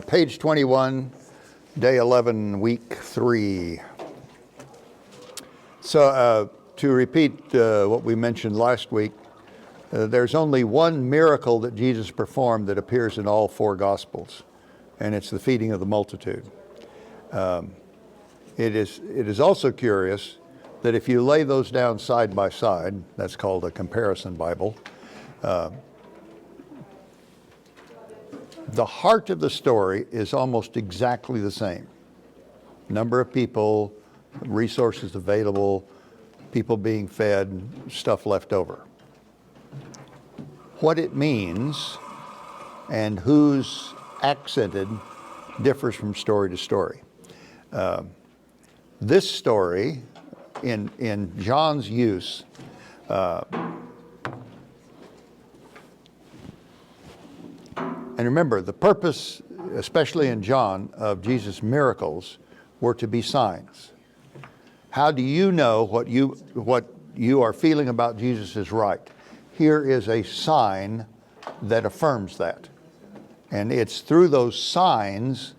Page 21, day 11, week 3. So to repeat what we mentioned last week, there's only one miracle that Jesus performed that appears in all 4 Gospels, and it's the feeding of the multitude. It is also curious that if you lay those down side by side, that's called a comparison Bible, the heart of the story is almost exactly the same. Number of people, resources available, people being fed, stuff left over. What it means and who's accented differs from story to story. This story, in John's use, and remember, the purpose, especially in John, of Jesus' miracles were to be signs. How do you know what you are feeling about Jesus is right? Here is a sign that affirms that. And it's through those signs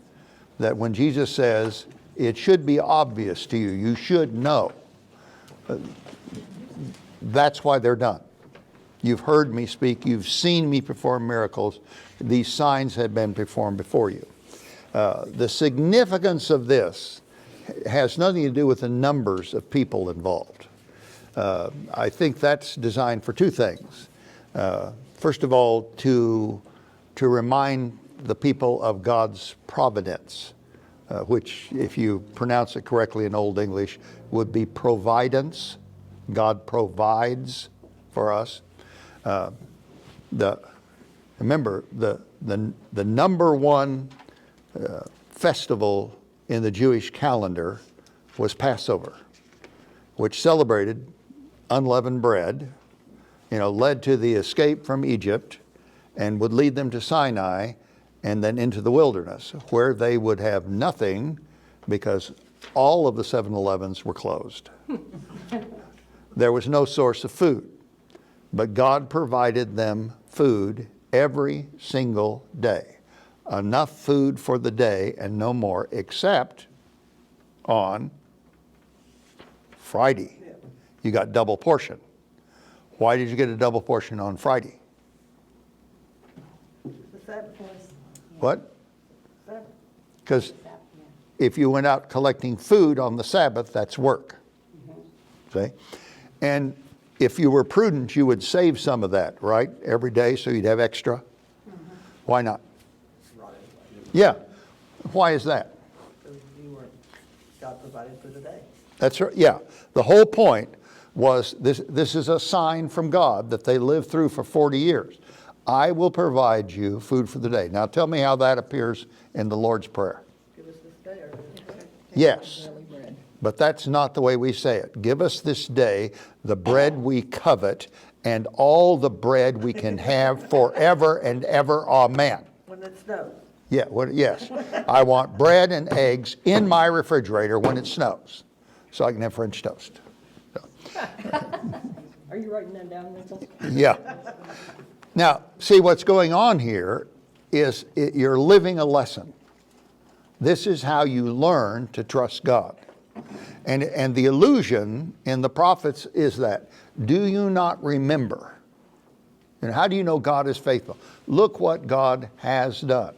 that when Jesus says, it should be obvious to you, you should know, that's why they're done. You've heard me speak, you've seen me perform miracles. These signs have been performed before you. The significance of this has nothing to do with the numbers of people involved. I think that's designed for 2 things. First of all, to remind the people of God's providence, which, if you pronounce it correctly in Old English, would be providence. God provides for us. Remember, the number one festival in the Jewish calendar was Passover, which celebrated unleavened bread, led to the escape from Egypt and would lead them to Sinai and then into the wilderness, where they would have nothing because all of the 7-Elevens were closed. There was no source of food, but God provided them food every single day. Enough food for the day and no more, except on Friday. You got double portion. Why did you get a double portion on Friday? What? Because if you went out collecting food on the Sabbath, that's work. See? And if you were prudent, you would save some of that, right? Every day, so you'd have extra. Why not? Yeah. Why is that? Because God provided for the day. That's right. Yeah. The whole point was this is a sign from God that they lived through for 40 years. I will provide you food for the day. Now tell me how that appears in the Lord's Prayer. Give us this day our daily bread. Yes. But that's not the way we say it. Give us this day the bread we covet and all the bread we can have forever and ever. Amen. When it snows. Yeah, yes. I want bread and eggs in my refrigerator when it snows so I can have French toast. So. Are you writing that down, Mitchell? Yeah. Now, see what's going on here is you're living a lesson. This is how you learn to trust God. And the illusion in the prophets is that, do you not remember? And how do you know God is faithful? Look what God has done.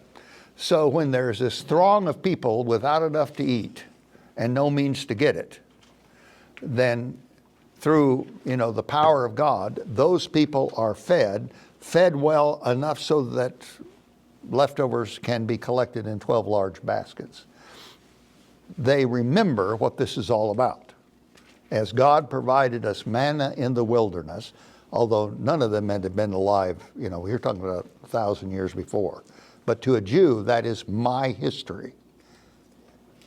So when there's this throng of people without enough to eat and no means to get it, then through the power of God, those people are fed well enough so that leftovers can be collected in 12 large baskets. They remember what this is all about. As God provided us manna in the wilderness, although none of them had been alive, we're talking about 1,000 years before. But to a Jew, that is my history.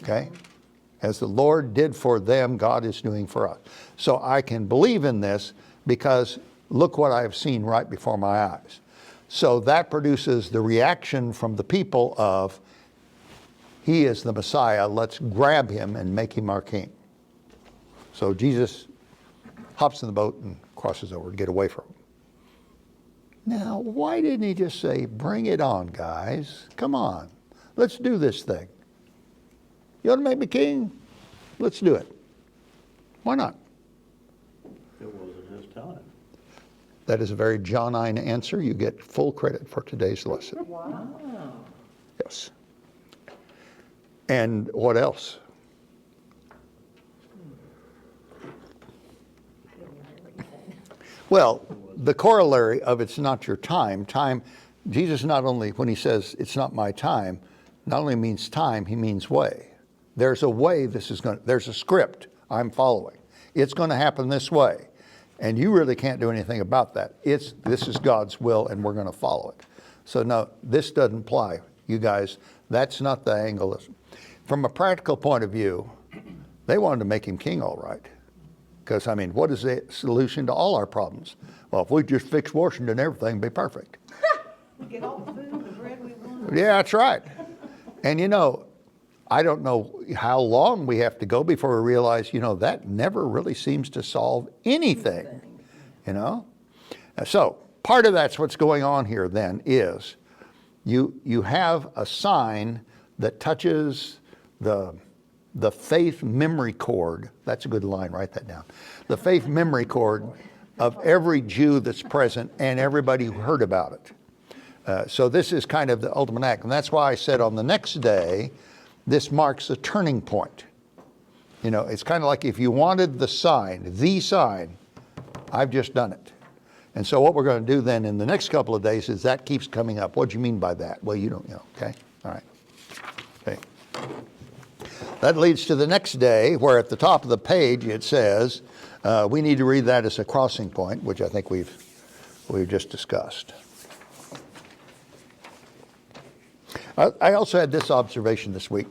Okay? As the Lord did for them, God is doing for us. So I can believe in this because look what I've seen right before my eyes. So that produces the reaction from the people of, he is the Messiah, let's grab him and make him our king. So Jesus hops in the boat and crosses over to get away from him. Now, why didn't he just say, bring it on, guys? Come on. Let's do this thing. You want to make me king? Let's do it. Why not? It wasn't his time. That is a very Johnine answer. You get full credit for today's lesson. Wow. Yes. And what else? Well, the corollary of it's not your time, Jesus not only, when he says it's not my time, not only means time, he means way. There's a way there's a script I'm following. It's going to happen this way. And you really can't do anything about that. This is God's will and we're going to follow it. So no, this doesn't apply. You guys, that's not the angle. From a practical point of view, they wanted to make him king all right. Because, I mean, what is the solution to all our problems? Well, if we just fix Washington, everything would be perfect. Get all the food, the bread we want. Yeah, that's right. And you know, I don't know how long we have to go before we realize, you know, that never really seems to solve anything, you know? So part of that's what's going on here then is you have a sign that touches the faith memory cord. That's a good line, write that down. The faith memory cord of every Jew that's present and everybody who heard about it. So this is kind of the ultimate act. And that's why I said on the next day, this marks a turning point. You know, it's kind of like if you wanted the sign, I've just done it. And so what we're going to do then in the next couple of days is that keeps coming up. What do you mean by that? Well, you don't know, okay? All right. Okay. That leads to the next day where at the top of the page it says, we need to read that as a crossing point, which I think we've just discussed. I also had this observation this week.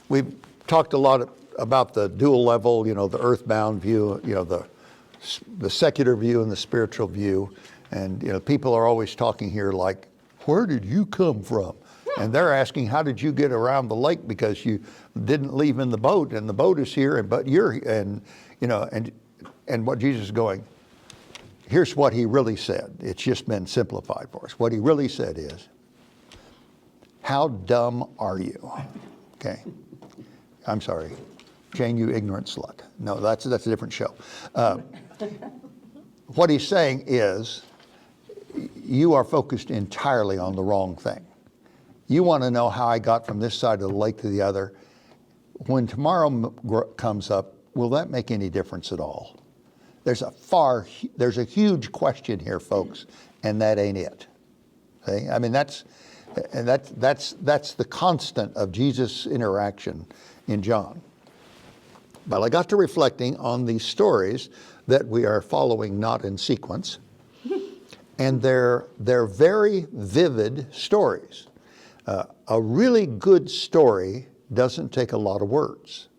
We've talked a lot about the dual level, you know, the earthbound view, you know, the secular view and the spiritual view. And, you know, people are always talking here like, where did you come from? And they're asking, how did you get around the lake? Because you didn't leave in the boat, and the boat is here, but you're, and, you know, and what Jesus is going, here's what he really said. It's just been simplified for us. What he really said is, how dumb are you? Okay. I'm sorry. Jane, you ignorant slut. No, that's a different show. What he's saying is, you are focused entirely on the wrong thing. You want to know how I got from this side of the lake to the other. When tomorrow comes up, will that make any difference at all? There's a huge question here, folks, and that ain't it. Okay? I mean, that's the constant of Jesus' interaction in John. But I got to reflecting on these stories that we are following not in sequence, and they're very vivid stories. A really good story doesn't take a lot of words.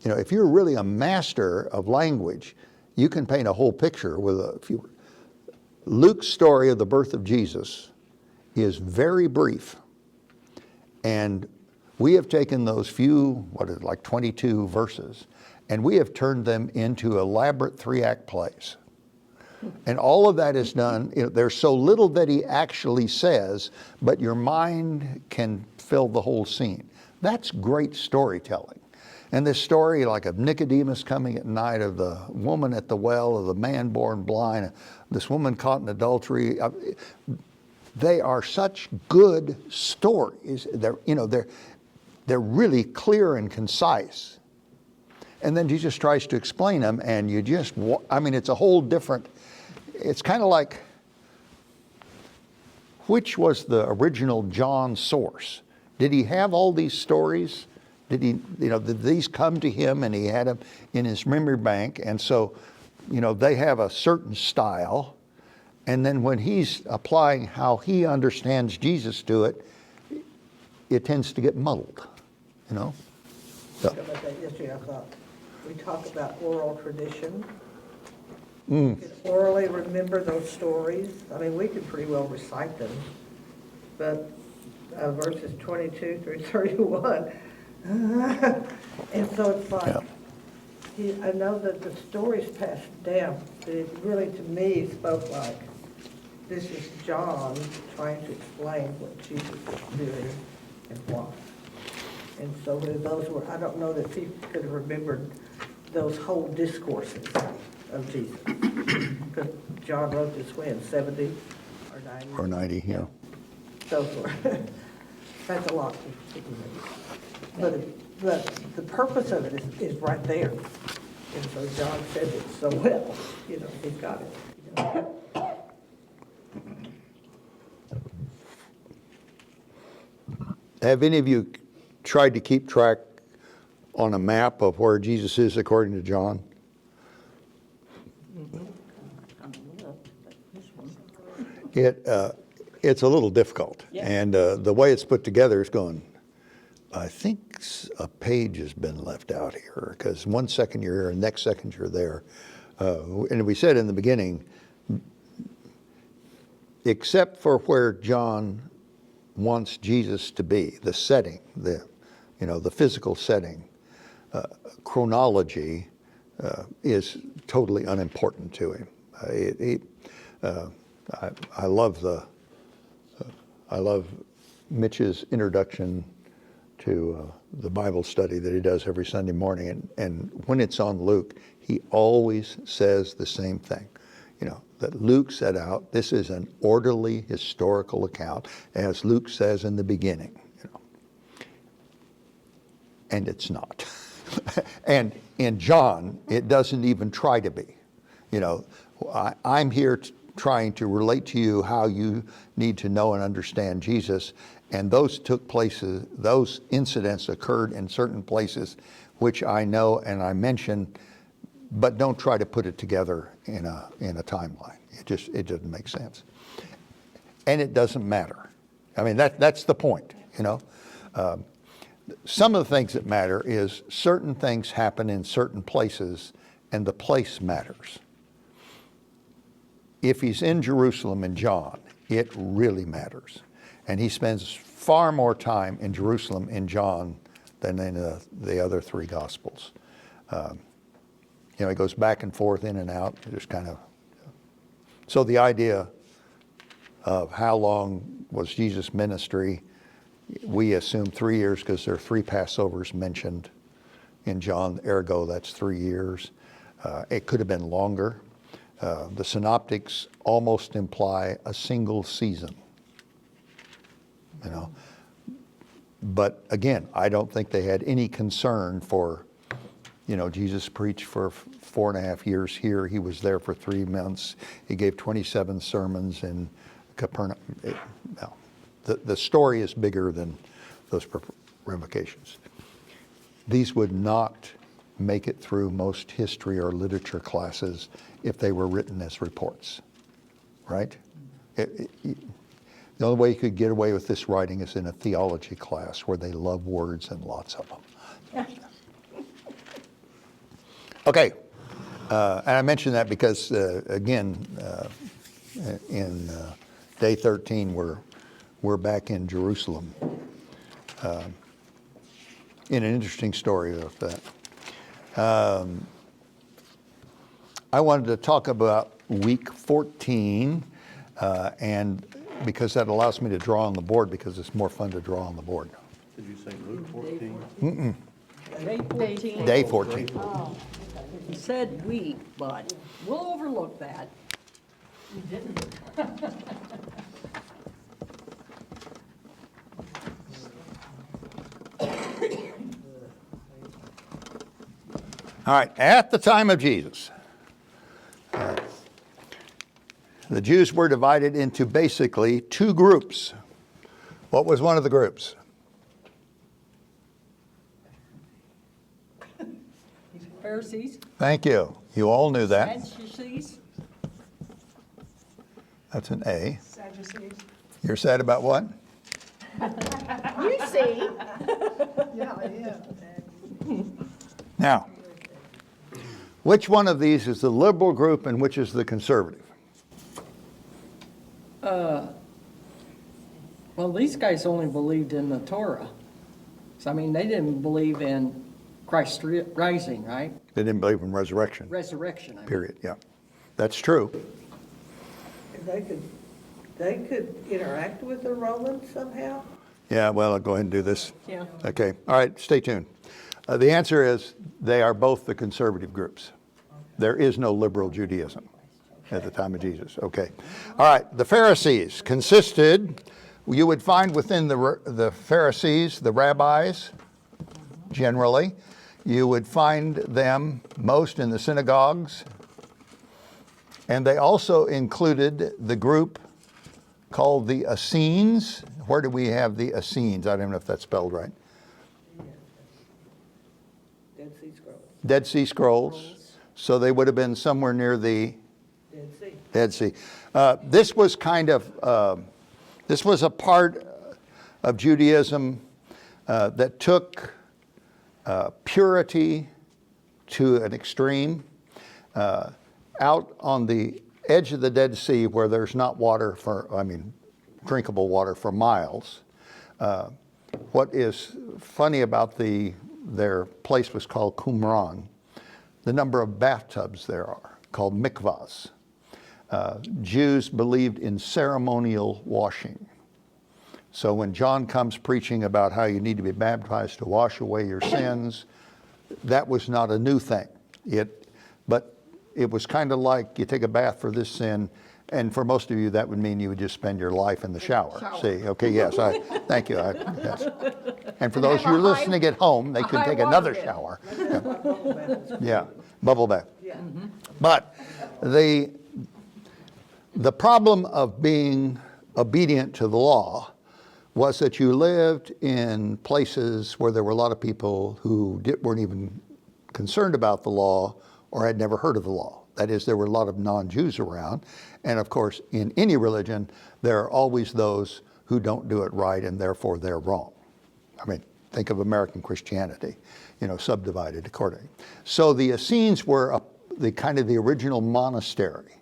You know, if you're really a master of language, you can paint a whole picture with a few. Luke's story of the birth of Jesus is very brief. And we have taken those few, like 22 verses, and we have turned them into elaborate 3-act plays. And all of that is done, you know, there's so little that he actually says, but your mind can fill the whole scene. That's great storytelling. And this story, like of Nicodemus coming at night, of the woman at the well, of the man born blind, this woman caught in adultery, they are such good stories. They're really clear and concise. And then Jesus tries to explain them, and it's a whole different. It's kind of like, which was the original John source? Did he have all these stories? Did these come to him and he had them in his memory bank? And so, you know, they have a certain style. And then when he's applying how he understands Jesus to it, it tends to get muddled, you know? So. About that yesterday, I thought, we talk about oral tradition. Mm. We could orally remember those stories. I mean, we could pretty well recite them. But verses 22 through 31, and so it's like, Yeah. I know that the stories passed down, but it really, to me, spoke like, this is John trying to explain what Jesus was doing and why. And so those were, I don't know that people could have remembered those whole discourses of Jesus. Because John wrote this when, 70 or 90? Or 90, yeah. Those were, that's a lot to remember. But the purpose of it is right there. And so John says it so well, you know, he's got it. You know. Have any of you tried to keep track on a map of where Jesus is according to John? It's a little difficult. Yeah. And the way it's put together is going, I think a page has been left out here, because 1 second you're here and next second you're there. And we said in the beginning, except for where John wants Jesus to be, the setting, the physical setting, chronology is totally unimportant to him. I love Mitch's introduction to the Bible study that he does every Sunday morning, and when it's on Luke, he always says the same thing. That Luke set out, this is an orderly historical account, as Luke says in the beginning. And it's not. And in John, it doesn't even try to be. I'm here trying to relate to you how you need to know and understand Jesus, and those incidents occurred in certain places which I know and I mention, but don't try to put it together in a timeline. It doesn't make sense, and it doesn't matter. I mean, that's the point. Some of the things that matter is certain things happen in certain places, and the place matters. If he's in Jerusalem in John, it really matters, and he spends far more time in Jerusalem in John than in the other three Gospels. He goes back and forth, in and out, just kind of. So the idea of how long was Jesus' ministry, we assume 3 years because there are 3 Passovers mentioned in John, ergo that's 3 years. It could have been longer. The synoptics almost imply a single season. But again, I don't think they had any concern for, Jesus preached for 4.5 years here. He was there for 3 months. He gave 27 sermons in Capernaum. No. The story is bigger than those ramifications. These would not make it through most history or literature classes if they were written as reports, right? The only way you could get away with this writing is in a theology class where they love words and lots of them. Okay, and I mention that because, again, in day 13, we're back in Jerusalem. In an interesting story of that. I wanted to talk about week 14, and because that allows me to draw on the board, because it's more fun to draw on the board. Did you say Luke 14? Day 14. Day 14. Oh, you said week, but we'll overlook that. You didn't. All right, at the time of Jesus, the Jews were divided into basically 2 groups. What was one of the groups? Pharisees, Thank you. You all knew that. Sadducees, That's an A. Sadducees. You're sad about what? You see. Yeah. Now, which one of these is the liberal group and which is the conservative? well, these guys only believed in the Torah. So, I mean, they didn't believe in Christ rising, right? They didn't believe in resurrection, Resurrection, I mean. period, yeah. That's true. And they could interact with the Romans somehow? Yeah, well, I'll go ahead and do this. Yeah. Okay, all right, stay tuned. The answer is they are both the conservative groups. There is no liberal Judaism at the time of Jesus. Okay. All right, the Pharisees consisted, you would find within the Pharisees, the rabbis, generally. You would find them most in the synagogues. And they also included the group called the Essenes. Where do we have the Essenes? I don't know if that's spelled right. Dead Sea Scrolls. Dead Sea Scrolls. So they would have been somewhere near the Dead Sea. Dead Sea. This was kind of, this was a part of Judaism that took purity to an extreme. Out on the edge of the Dead Sea where there's not water drinkable water for miles. What is funny about their place was called Qumran. The number of bathtubs there are, called mikvahs. Jews believed in ceremonial washing. So when John comes preaching about how you need to be baptized to wash away your sins, that was not a new thing. But it was kind of like you take a bath for this sin, and for most of you that would mean you would just spend your life in the shower. See, okay, yes, thank you. Yes. And for those of you listening at home, they could take another shower. Yeah, bubble bath. Yeah. But the problem of being obedient to the law was that you lived in places where there were a lot of people who weren't even concerned about the law or had never heard of the law. That is, there were a lot of non-Jews around. And of course, in any religion, there are always those who don't do it right and therefore they're wrong. I mean, think of American Christianity, subdivided accordingly. So the Essenes were the kind of the original monastery.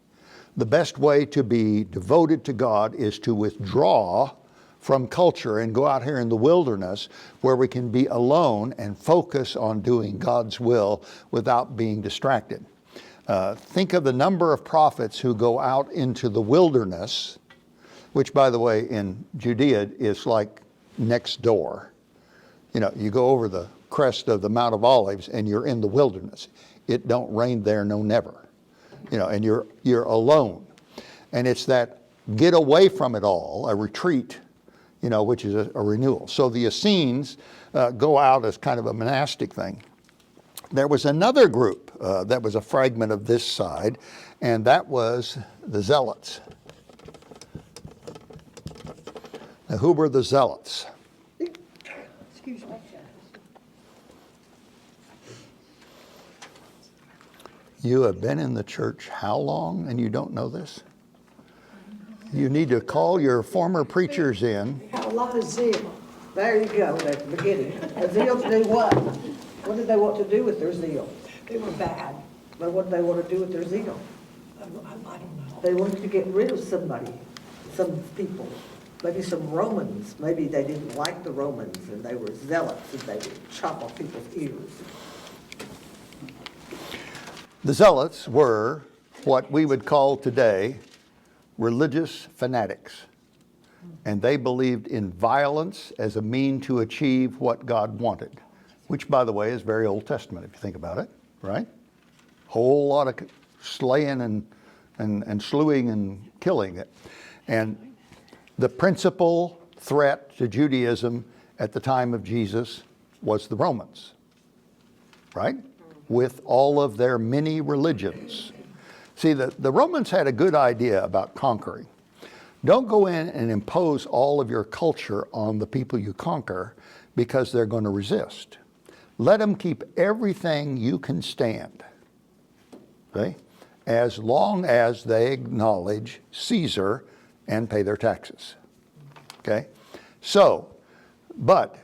The best way to be devoted to God is to withdraw from culture and go out here in the wilderness where we can be alone and focus on doing God's will without being distracted. Think of the number of prophets who go out into the wilderness, which by the way in Judea is like next door. You go over the crest of the Mount of Olives and you're in the wilderness. It don't rain there, no never. And you're alone. And it's that get away from it all, a retreat, which is a renewal. So the Essenes go out as kind of a monastic thing. There was another group that was a fragment of this side, and that was the Zealots. Now, who were the Zealots? Excuse me. You have been in the church how long and you don't know this? You need to call your former preachers in. Had a lot of zeal. There you go, at the beginning. The zeal to do what? What did they want to do with their zeal? They were bad. But what did they want to do with their zeal? I don't know. They wanted to get rid of somebody, some people, maybe some Romans. Maybe they didn't like the Romans and they were zealots and they would chop off people's ears. The Zealots were what we would call today religious fanatics. And they believed in violence as a mean to achieve what God wanted, which, by the way, is very Old Testament if you think about it, right? Whole lot of slaying and slewing and killing it. And the principal threat to Judaism at the time of Jesus was the Romans, right? With all of their many religions. See, the Romans had a good idea about conquering. Don't go in and impose all of your culture on the people you conquer because they're going to resist. Let them keep everything you can stand, okay? As long as they acknowledge Caesar and pay their taxes, okay? So, but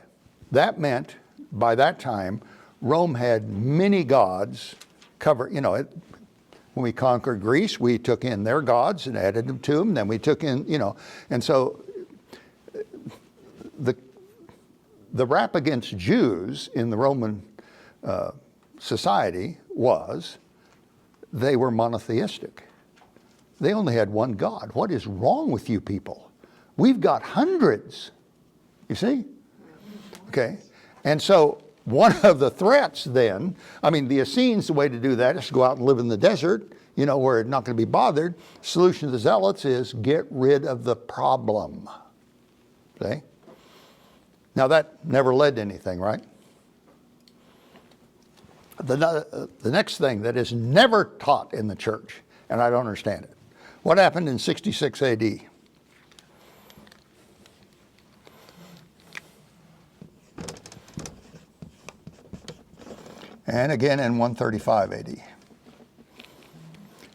that meant by that time, Rome had many gods when we conquered Greece, we took in their gods and added them to them. Then we took in, and so the rap against Jews in the Roman society was they were monotheistic. They only had one God. What is wrong with you people? We've got hundreds. You see? Okay. And so one of the threats then, I mean, the Essenes, the way to do that is to go out and live in the desert, you know, where it's not going to be bothered. Solution to the Zealots is get rid of the problem. See? Now that never led to anything, right? The next thing that is never taught in the church, and I don't understand it. What happened in 66 AD? And again in 135 AD.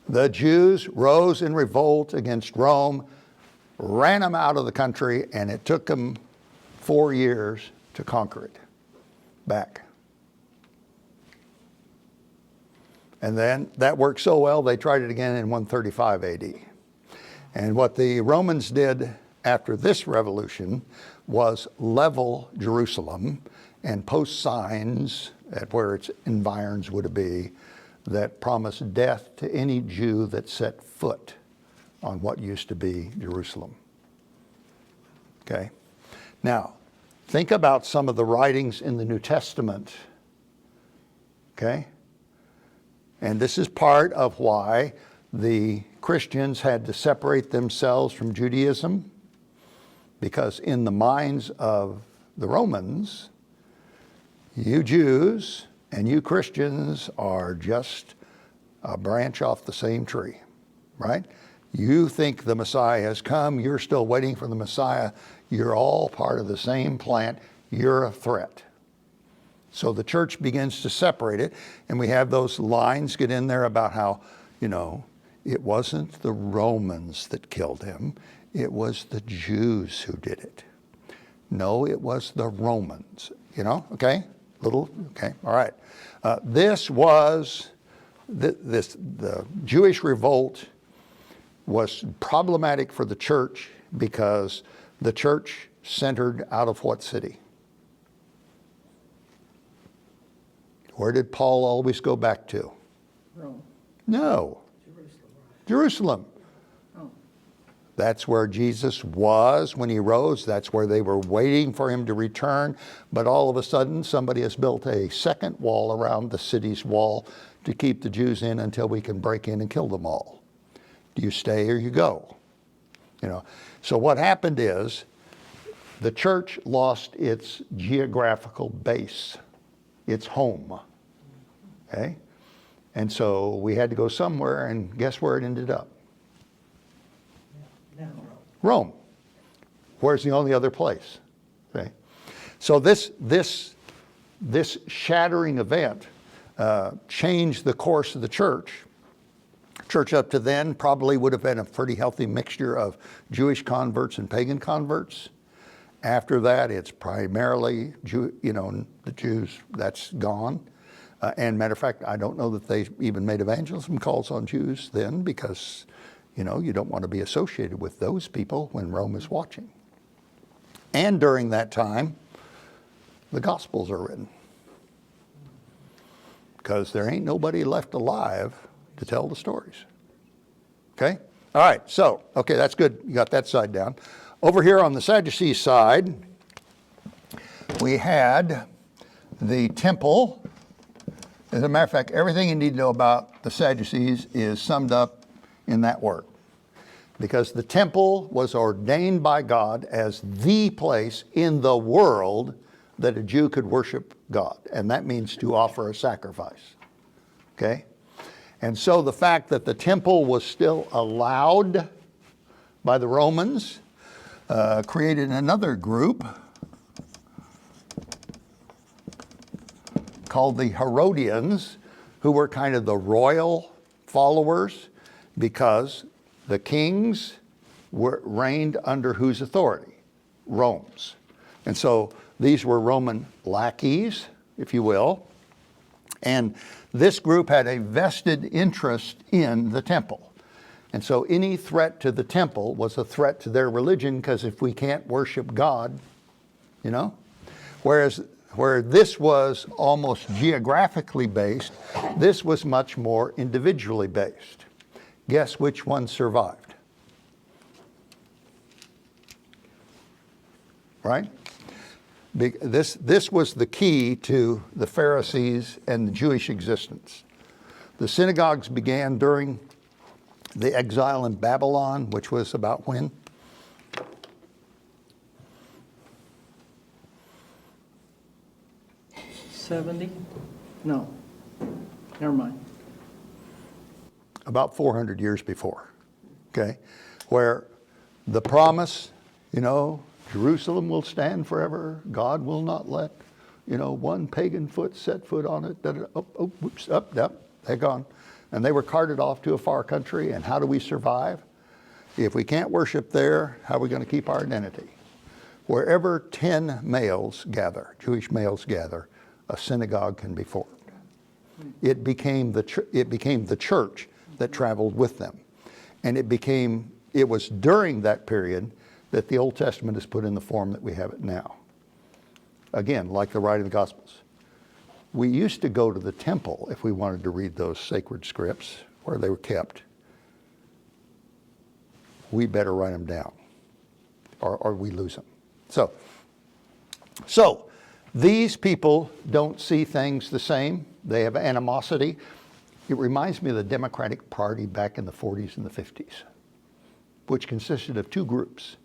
The Jews rose in revolt against Rome, ran them out of the country, and it took them 4 years to conquer it back. And then that worked so well, they tried it again in 135 AD. And what the Romans did after this revolution was level Jerusalem and post signs at where its environs would be that promised death to any Jew that set foot on what used to be Jerusalem. Okay? Now, think about some of the writings in the New Testament. Okay? And this is part of why the Christians had to separate themselves from Judaism, because in the minds of the Romans, you Jews and you Christians are just a branch off the same tree, right? You think the Messiah has come, you're still waiting for the Messiah, you're all part of the same plant, you're a threat. So the church begins to separate it, and we have those lines get in there about how, you know, it wasn't the Romans that killed him, it was the Jews who did it. No, it was the Romans, you know, okay? Okay, all right. The Jewish revolt was problematic for the church because the church centered out of what city? Where did Paul always go back to? Rome. No. Jerusalem. Oh. That's where Jesus was when he rose. That's where they were waiting for him to return. But all of a sudden, somebody has built a second wall around the city's wall to keep the Jews in until we can break in and kill them all. Do you stay or you go? You know. So what happened is the church lost its geographical base, its home. Okay? And so we had to go somewhere, and guess where it ended up? Rome. Where's the only other place? Okay. So this shattering event changed the course of the church. Church up to then probably would have been a pretty healthy mixture of Jewish converts and pagan converts. After that, it's primarily the Jews. That's gone. And matter of fact, I don't know that they even made evangelism calls on Jews then, because you don't want to be associated with those people when Rome is watching. And during that time, the Gospels are written, because there ain't nobody left alive to tell the stories. Okay? All right, so, okay, that's good. You got that side down. Over here on the Sadducee side, we had the temple. As a matter of fact, everything you need to know about the Sadducees is summed up in that word. Because the temple was ordained by God as the place in the world that a Jew could worship God. And that means to offer a sacrifice. Okay? And so the fact that the temple was still allowed by the Romans created another group called the Herodians, who were kind of the royal followers, because the kings reigned under whose authority? Rome's. And so these were Roman lackeys, if you will. And this group had a vested interest in the temple. And so any threat to the temple was a threat to their religion, because if we can't worship God, whereas where this was almost geographically based, this was much more individually based. Guess which one survived? Right? This was the key to the Pharisees and the Jewish existence. The synagogues began during the exile in Babylon, which was about when? '70? No, never mind. About 400 years before, okay? Where the promise, Jerusalem will stand forever. God will not let, one pagan foot set foot on it. They're gone. And they were carted off to a far country. And how do we survive? If we can't worship there, how are we going to keep our identity? Wherever 10 males gather, Jewish males gather, a synagogue can be formed. It became the church that traveled with them. And it was during that period that the Old Testament is put in the form that we have it now. Again, like the writing of the Gospels. We used to go to the temple if we wanted to read those sacred scripts where they were kept. We better write them down or we lose them. So these people don't see things the same. They have animosity. It reminds me of the Democratic Party back in the 40s and the 50s, which consisted of two groups,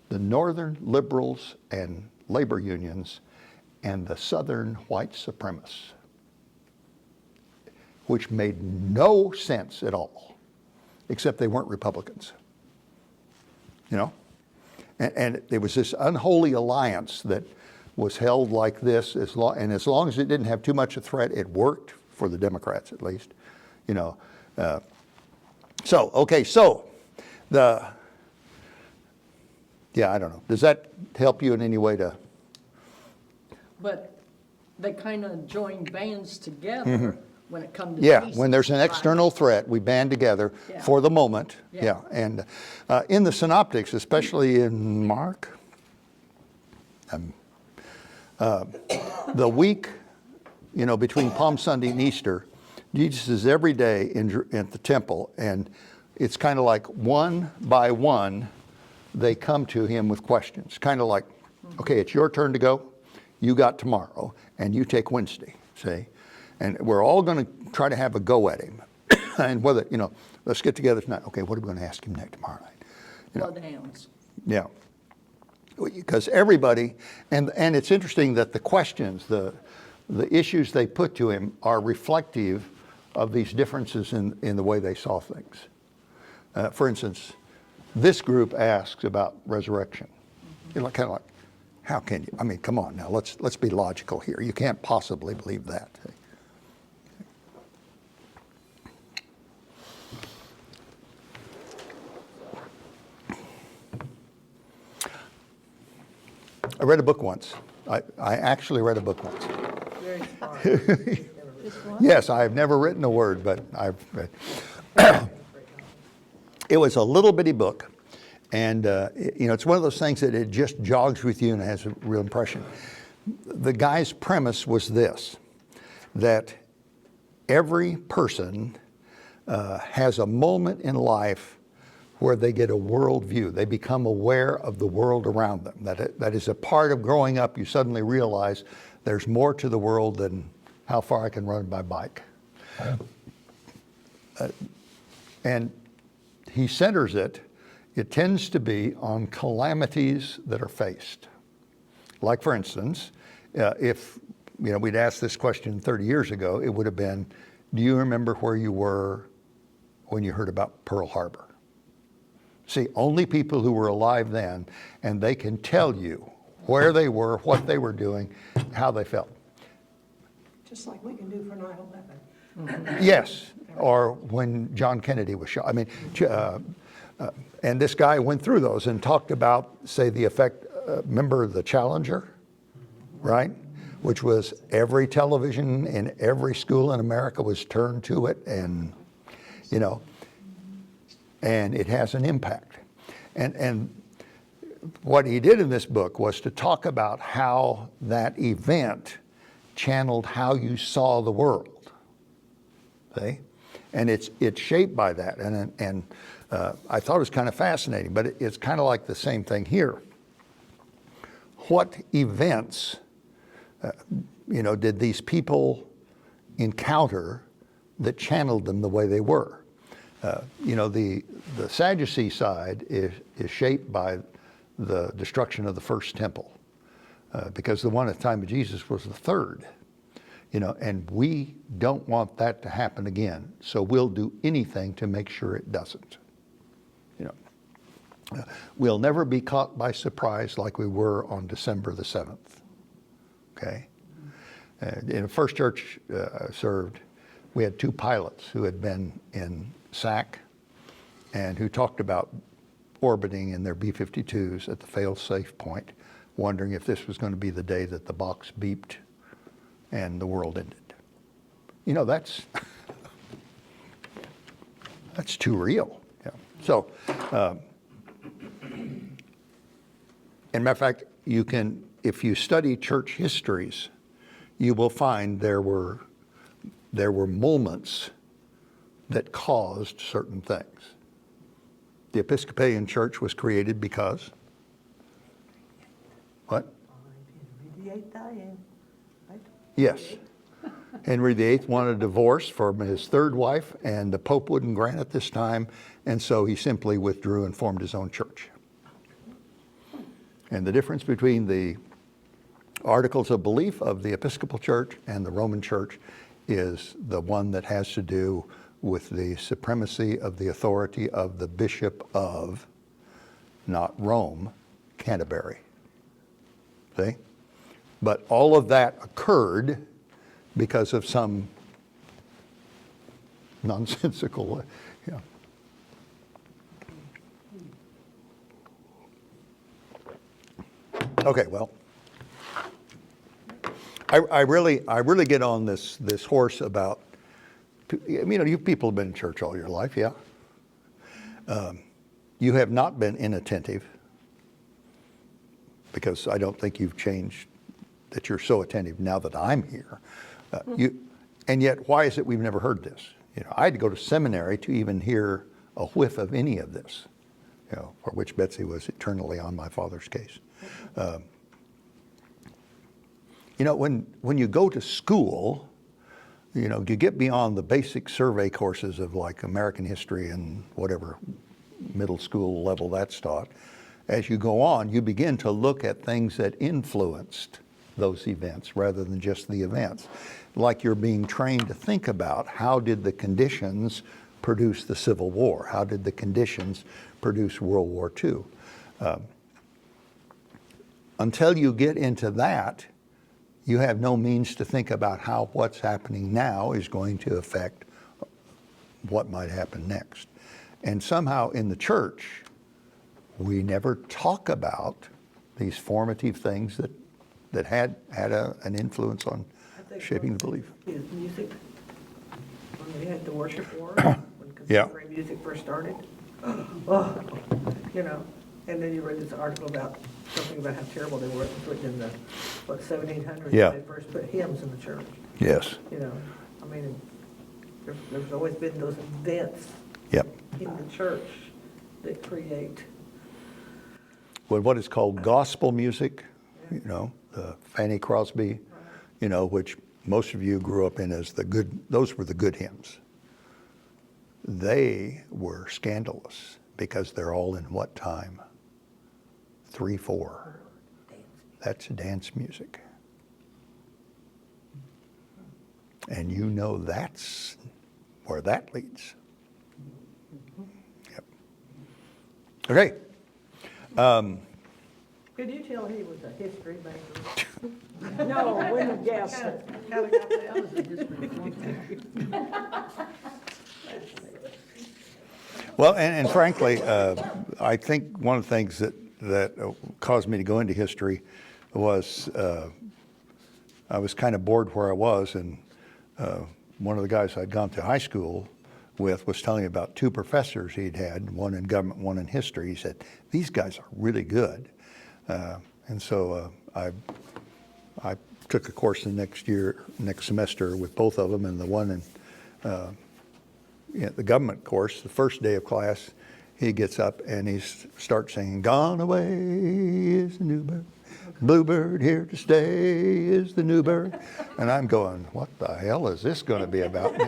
the Northern liberals and labor unions and the Southern white supremacists, which made no sense at all, except they weren't Republicans. And it was this unholy alliance that was held like this, and as long as it didn't have too much a threat, it worked for the Democrats at least. I don't know. Does that help you in any way to? But they kind of join bands together when it comes to Yeah, peace. when there's an external threat, we band together Yeah. for the moment. Yeah. And in the synoptics, especially in Mark, the week, between Palm Sunday and Easter, Jesus is every day at the temple, and it's kind of like one by one, they come to him with questions. Kind of like, okay, it's your turn to go. You got tomorrow, and you take Wednesday, see? And we're all going to try to have a go at him. And whether, let's get together tonight. Okay, what are we going to ask him next tomorrow night? Bloodhounds. Yeah. Because everybody, and it's interesting that the questions, the issues they put to him are reflective of these differences in the way they saw things. For instance, this group asks about resurrection. Kind of like, how can you? I mean, come on now, let's be logical here. You can't possibly believe that. I read a book once. I actually read a book once. Very smart. Yes, I've never written a word, but I've read. It was a little bitty book, and it's one of those things that it just jogs with you and has a real impression. The guy's premise was this, that every person has a moment in life where they get a worldview. They become aware of the world around them. That is a part of growing up. You suddenly realize there's more to the world than how far I can run by bike. And he centers it tends to be on calamities that are faced. Like, for instance, if we'd asked this question 30 years ago, it would have been, do you remember where you were when you heard about Pearl Harbor? See, only people who were alive then, and they can tell you where they were, what they were doing, how they felt. Just like we can do for 9/11. Yes, or when John Kennedy was shot. I mean, and this guy went through those and talked about, say, the effect, remember the Challenger, right? Which was every television in every school in America was turned to it, and, and it has an impact. And what he did in this book was to talk about how that event channeled how you saw the world. See? And it's shaped by that. And I thought it was kind of fascinating, but it's kind of like the same thing here. What events, did these people encounter that channeled them the way they were? The Sadducee side is shaped by the destruction of the first temple, because the one at the time of Jesus was the third. And we don't want that to happen again, so we'll do anything to make sure it doesn't. We'll never be caught by surprise like we were on December the 7th. Okay? In the first church I served, we had 2 pilots who had been in SAC and who talked about orbiting in their B-52s at the fail-safe point, wondering if this was going to be the day that the box beeped and the world ended. That's too real. Yeah. So, as a matter of fact, you can, if you study church histories, you will find there were moments that caused certain things. The Episcopalian Church was created because what? Henry VIII dying, right? Yes. Henry VIII wanted a divorce from his third wife, and the Pope wouldn't grant it this time, and so he simply withdrew and formed his own church. And the difference between the Articles of Belief of the Episcopal Church and the Roman Church is the one that has to do with the supremacy of the authority of the Bishop of, not Rome, Canterbury. See? But all of that occurred because of some nonsensical, Okay, well, I really get on this horse about, you people have been in church all your life, yeah. You have not been inattentive, because I don't think you've changed, that you're so attentive now that I'm here. And yet, why is it we've never heard this? I had to go to seminary to even hear a whiff of any of this, for which Betsy was eternally on my father's case. When you go to school, you get beyond the basic survey courses of like American history and whatever middle school level that's taught. As you go on, you begin to look at things that influenced those events rather than just the events. Like you're being trained to think about, how did the conditions produce the Civil War? How did the conditions produce World War II? Until you get into that, you have no means to think about how what's happening now is going to affect what might happen next. And somehow in the church, we never talk about these formative things that had an influence on shaping the belief. His music, when we had the worship war, when Yeah. contemporary music first started. Oh, and then you read this article about something about how terrible they were. It was written in the, 1700s. Yeah. When they first put hymns in the church. Yes. There's always been those events Yep. in the church that create. Well, what is called gospel music, the Fanny Crosby, which most of you grew up in as those were the good hymns. They were scandalous because they're all in what time? 3/4. That's dance music. And that's where that leads. Yep. Okay. Could you tell he was a history major? No, wouldn't have guessed it. Kind of got that. Well, and frankly, I think one of the things that caused me to go into history was I was kind of bored where I was, and one of the guys I'd gone to high school with was telling me about two professors he'd had, one in government, one in history. He said, these guys are really good. And so I took a course the next semester with both of them, and the one in the government course, the first day of class, he gets up and he starts singing, "Gone away is the new bird, bluebird here to stay is the new bird." And I'm going, what the hell is this going to be about?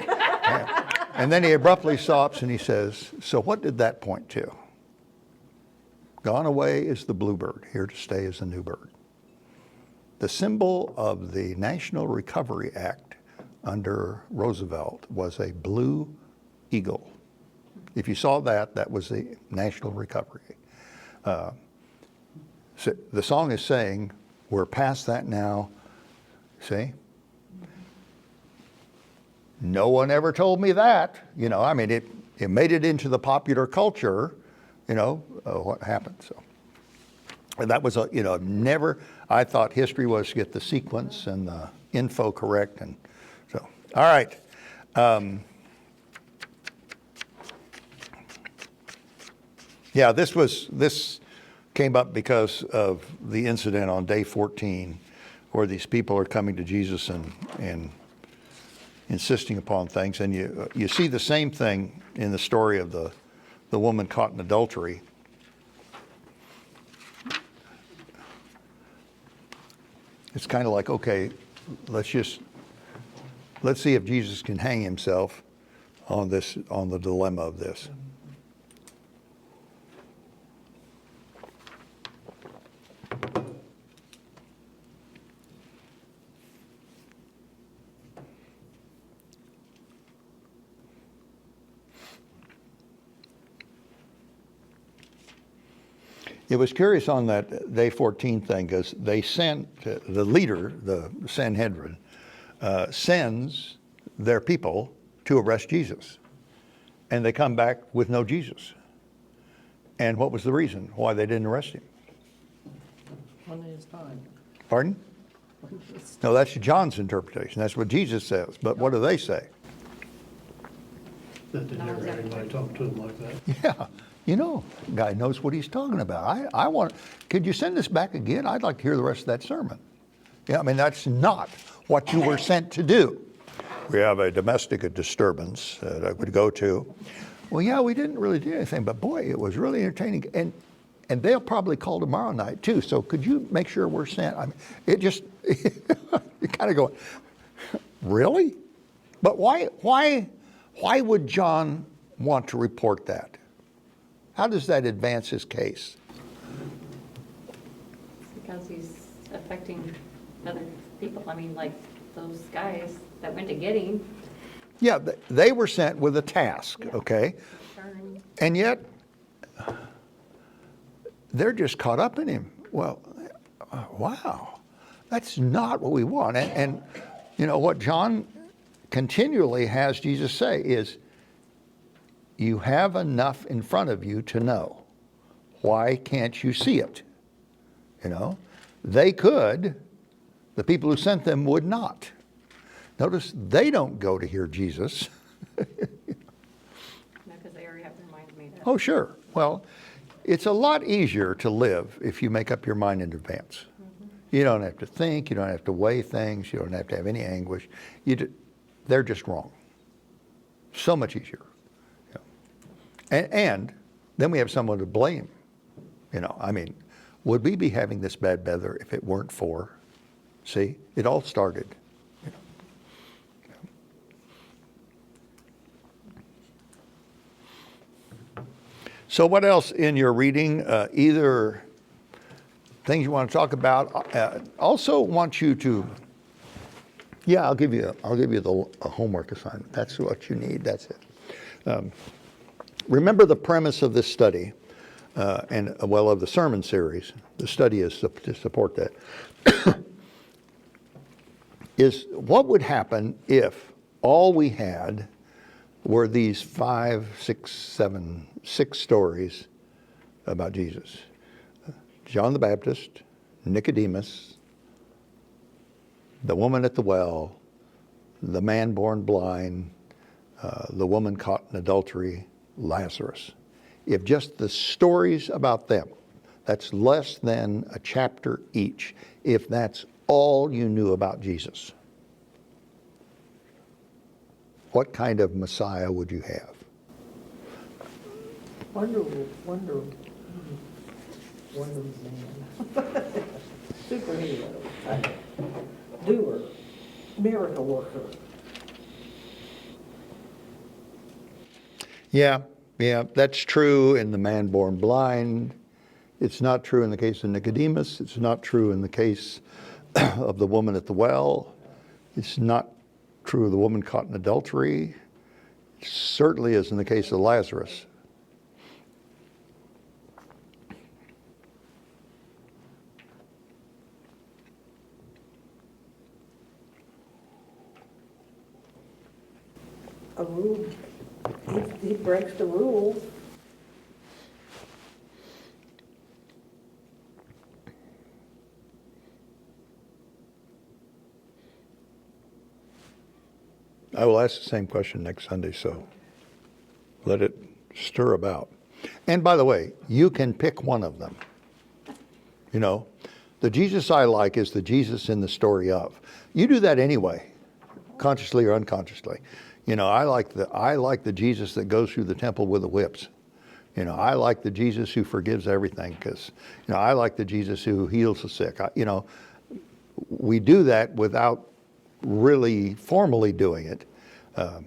And then he abruptly stops and he says, so what did that point to? Gone away is the bluebird, here to stay is the new bird. The symbol of the National Recovery Act under Roosevelt was a blue eagle. If you saw that, that was the National Recovery. So the song is saying, we're past that now. See? No one ever told me that. You know, I mean, it made it into the popular culture, you know, what happened. So, and that was, never, I thought history was to get the sequence and the info correct. And so, all right. Yeah, this came up because of the incident on day 14 where these people are coming to Jesus and insisting upon things. And you see the same thing in the story of the woman caught in adultery. It's kind of like, okay, let's see if Jesus can hang himself on the dilemma of this. It was curious on that day 14 thing because they sent, the leader, the Sanhedrin, sends their people to arrest Jesus. And they come back with no Jesus. And what was the reason why they didn't arrest him? One at his time. Pardon? No, that's John's interpretation. That's what Jesus says. But what do they say? That they never had anybody talk to him like that. Yeah. You know, guy knows what he's talking about. Could you send this back again? I'd like to hear the rest of that sermon. Yeah, I mean, that's not what you were sent to do. We have a domestic disturbance that I would go to. Well, yeah, we didn't really do anything, but boy, it was really entertaining. And they'll probably call tomorrow night too. So could you make sure we're sent? I mean, it just, you kind of go, really? But why would John want to report that? How does that advance his case? Because he's affecting other people. I mean, like those guys that went to get him. Yeah, they were sent with a task, Yeah. Okay? Turn. And yet, they're just caught up in him. Well, wow, that's not what we want. And you know, what John continually has Jesus say is, you have enough in front of you to know. Why can't you see it? You know, they could, the people who sent them would not. Notice they don't go to hear Jesus. No, because they already have their mind made up. Oh, sure. Well, it's a lot easier to live if you make up your mind in advance. You don't have to think, you don't have to weigh things, you don't have to have any anguish. They're just wrong. So much easier. And then we have someone to blame. You know, I mean, would we be having this bad weather if it weren't for? See, it all started. You know. So what else in your reading? Either things you want to talk about. Also want you to. Yeah, I'll give you a homework assignment. That's what you need. That's it. Remember the premise of this study, of the sermon series. The study is to support that. Is what would happen if all we had were these 6 stories about Jesus? John the Baptist, Nicodemus, the woman at the well, the man born blind, the woman caught in adultery, Lazarus. If just the stories about them, that's less than a chapter each, if that's all you knew about Jesus, what kind of Messiah would you have? Wonder Man. Superhero, doer, miracle worker. Yeah, that's true in the man born blind. It's not true in the case of Nicodemus. It's not true in the case of the woman at the well. It's not true of the woman caught in adultery. It certainly is in the case of Lazarus. A rule, he breaks the rules. I will ask the same question next Sunday, so let it stir about. And by the way, you can pick one of them. You know, the Jesus I like is the Jesus in the story of. You do that anyway, consciously or unconsciously. You know, I like the Jesus that goes through the temple with the whips. You know, I like the Jesus who forgives everything because, you know, I like the Jesus who heals the sick. You know, we do that without really formally doing it. I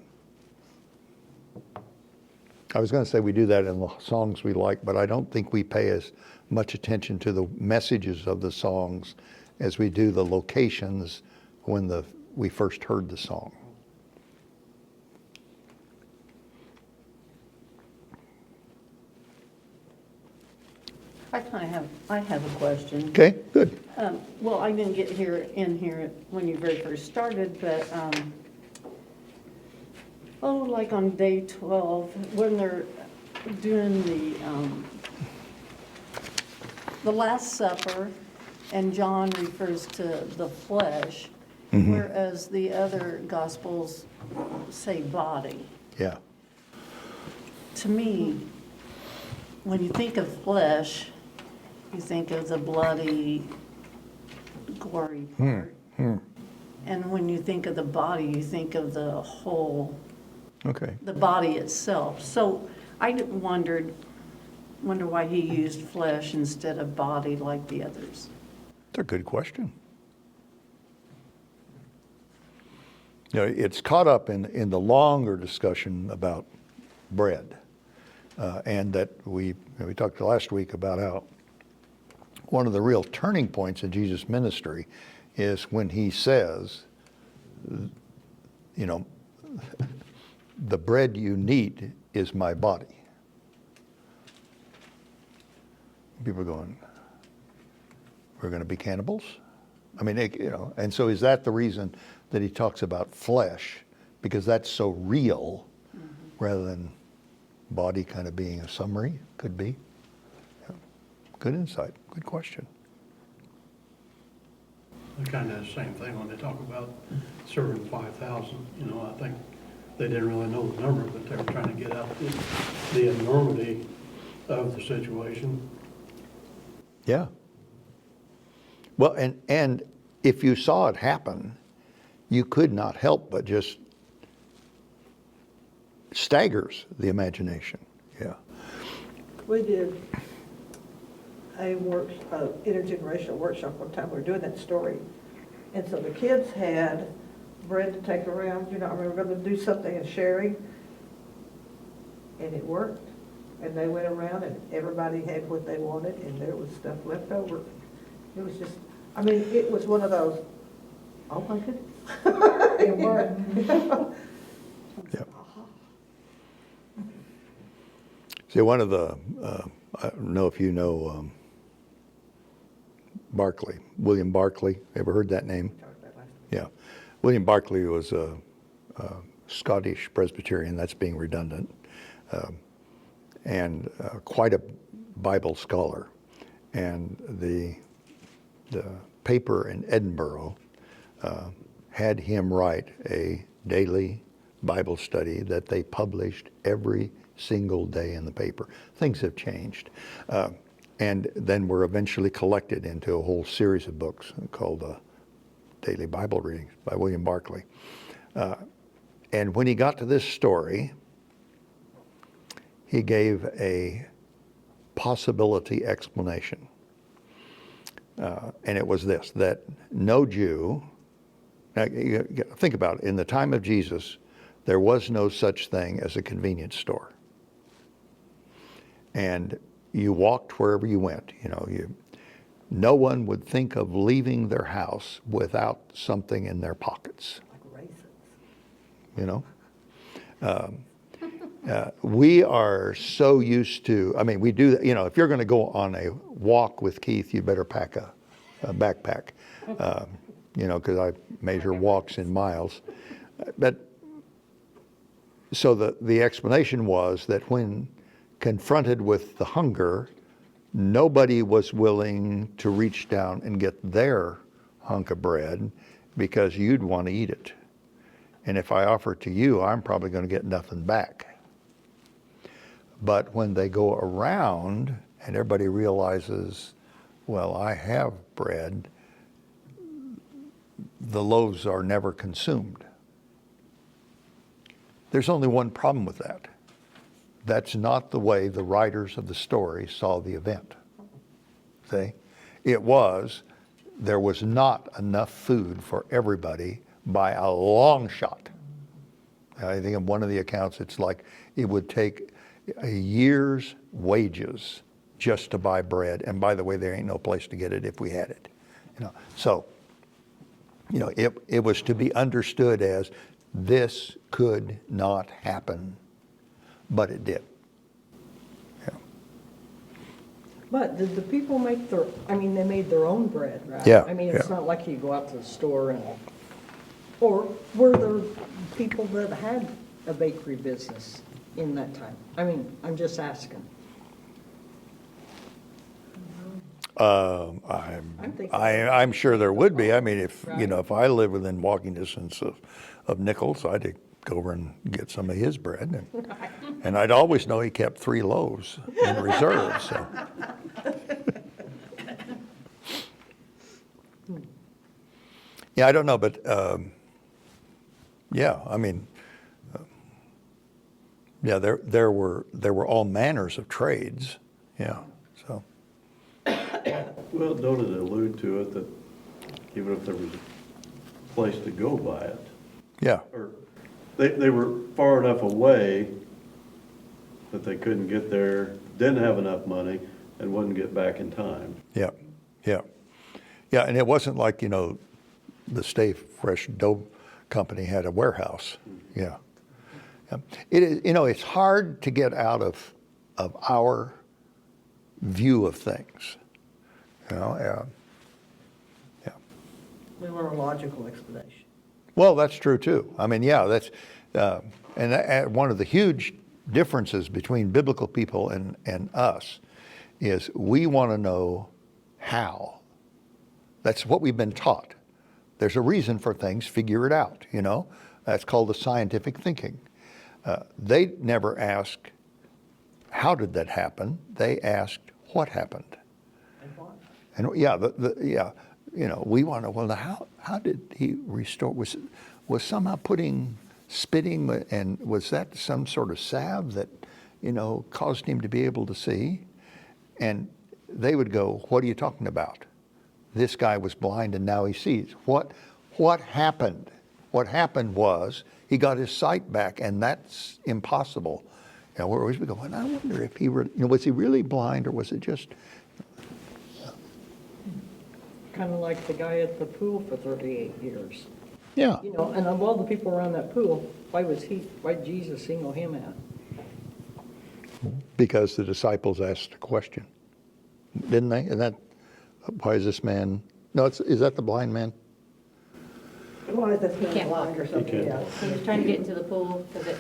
was going to say we do that in the songs we like, but I don't think we pay as much attention to the messages of the songs as we do the locations when we first heard the song. I have a question. Okay, good. Well, I didn't get in here when you very first started, but, like on day 12, when they're doing the Last Supper, and John refers to the flesh, whereas the other Gospels say body. Yeah. To me, when you think of flesh, you think of the bloody, gory part. And when you think of the body, you think of the whole, Okay. the body itself. So I wonder why he used flesh instead of body like the others. That's a good question. You know, it's caught up in the longer discussion about bread, and that we talked last week about how one of the real turning points in Jesus' ministry is when he says, you know, the bread you need is my body. People are going, we're going to be cannibals? I mean, you know, and so is that the reason that he talks about flesh? Because that's so real rather than body kind of being a summary? Could be. Yeah. Good insight. Good question. They kind of the same thing when they talk about serving 5,000. You know, I think they didn't really know the number, but they were trying to get out the enormity of the situation. Yeah. Well, and if you saw it happen, you could not help but just staggers the imagination. Yeah. We did a intergenerational workshop one time. We were doing that story. And so the kids had bread to take around. You know, we were going to do something in sharing. And it worked. And they went around and everybody had what they wanted and there was stuff left over. It was just, I mean, it was one of those, oh my goodness. It worked. Yeah. See, one of the, I don't know if you know Barclay, William Barclay. Ever heard that name? Yeah. William Barclay was a Scottish Presbyterian, that's being redundant, and quite a Bible scholar. And the paper in Edinburgh had him write a daily Bible study that they published every single day in the paper. Things have changed. And then were eventually collected into a whole series of books called Daily Bible Readings by William Barclay. And when he got to this story, he gave a possibility explanation. And it was this, that no Jew, now, think about it, in the time of Jesus, there was no such thing as a convenience store. And you walked wherever you went, no one would think of leaving their house without something in their pockets. Like raisins. We are so used to, we do, if you're going to go on a walk with Keith, you better pack a backpack, because I measure walks in miles. But so the explanation was that when confronted with the hunger, nobody was willing to reach down and get their hunk of bread because you'd want to eat it. And if I offer it to you, I'm probably going to get nothing back. But when they go around and everybody realizes, well, I have bread, the loaves are never consumed. There's only one problem with that. That's not the way the writers of the story saw the event. See? There was not enough food for everybody by a long shot. I think in one of the accounts, it's like it would take a year's wages just to buy bread. And by the way, there ain't no place to get it if we had it. So, it was to be understood as this could not happen, but it did. But did the people make they made their own bread, right? Yeah, It's yeah. not like you go out to the store or were there people that had a bakery business in that time? I'm just asking. I'm sure there would be. If if I lived within walking distance of Nichols, I'd go over and get some of his bread, and I'd always know he kept 3 loaves in reserve. So. Yeah, I don't know, but there were all manners of trades. Yeah, so. Well, don't it allude to it that even if there was a place to go buy it, Yeah. or they were far enough away that they couldn't get there, didn't have enough money, and wouldn't get back in time. Yeah, yeah. Yeah, and it wasn't like, the Stay Fresh Dough Company had a warehouse. Yeah. Yeah. It is, it's hard to get out of our view of things. Yeah. We want a logical explanation. Well, that's true too. That's, one of the huge differences between biblical people and us is we want to know how. That's what we've been taught. There's a reason for things, figure it out, That's called the scientific thinking. They never asked, how did that happen? They asked, what happened? And we want to know, well, how did he restore? Was somehow spitting, and was that some sort of salve that, caused him to be able to see? And they would go, what are you talking about? This guy was blind and now he sees. What happened? What happened was he got his sight back, and that's impossible. We're always going, I wonder if was he really blind, or was it just? Kind of like the guy at the pool for 38 years. Yeah. And of all the people around that pool, why did Jesus single him out? Because the disciples asked a question, didn't they? And why is this man? No, is that the blind man? Why is this man can't blind or something? can't Yeah. walk. He was trying to get into the pool because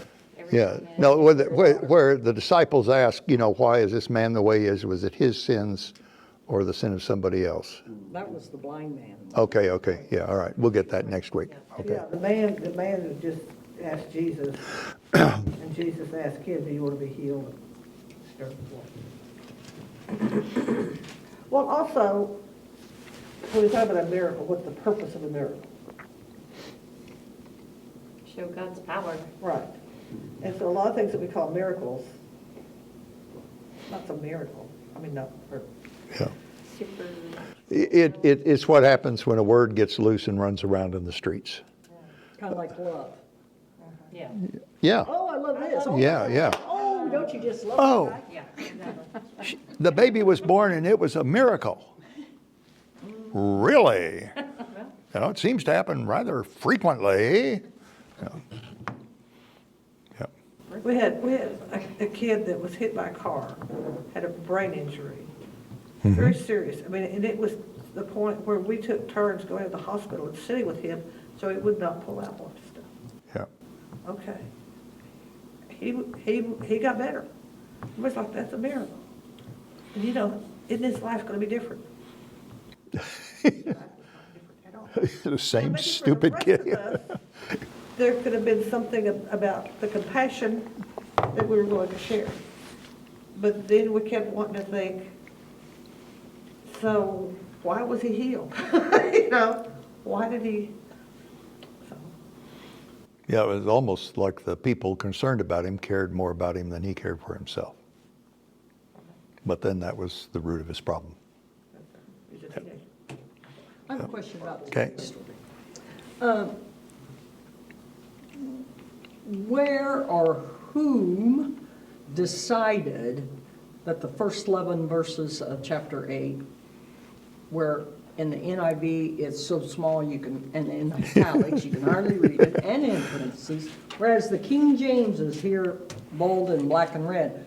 Yeah. No, where the disciples ask, why is this man the way he is? Was it his sins or the sin of somebody else? That was the blind man. Okay. Yeah. All right. We'll get that next week. Okay. Yeah, the man who just asked Jesus, and Jesus asked him, do you want to be healed? Stir the blood. Well, also, when we talk about a miracle, what's the purpose of a miracle? Show God's power. Right. And so a lot of things that we call miracles, not so miracle. I mean, not, or, Yeah. Super. It's what happens when a word gets loose and runs around in the streets. Kind of like love. Yeah, Yeah, Oh, I love this. Oh, yeah, yeah. Oh, don't you just love Oh, that guy? yeah, exactly. the baby was born and it was a miracle. Really? You know, it seems to happen rather frequently. Yeah. Yeah. we had a kid that was hit by a car, had a brain injury, very serious. I mean, and it was the point where we took turns going to the hospital and sitting with him so he would not pull out one stuff. Yeah. Okay. He got better. It was like, that's a miracle. And you know, isn't his life going to be different? The same Maybe for the stupid rest kid. of us, there could have been something about the compassion that we were going to share. But then we kept wanting to think, so why was he healed? You know, why did he? So, Yeah, it was almost like the people concerned about him cared more about him than he cared for himself. But then that was the root of his problem. he's a teenager. I have a question about Okay. the story. Where or whom decided that the first 11 verses of chapter 8, where in the NIV it's so small you can, and in italics you can hardly read it, and in parentheses, whereas the King James is here bold and black and red.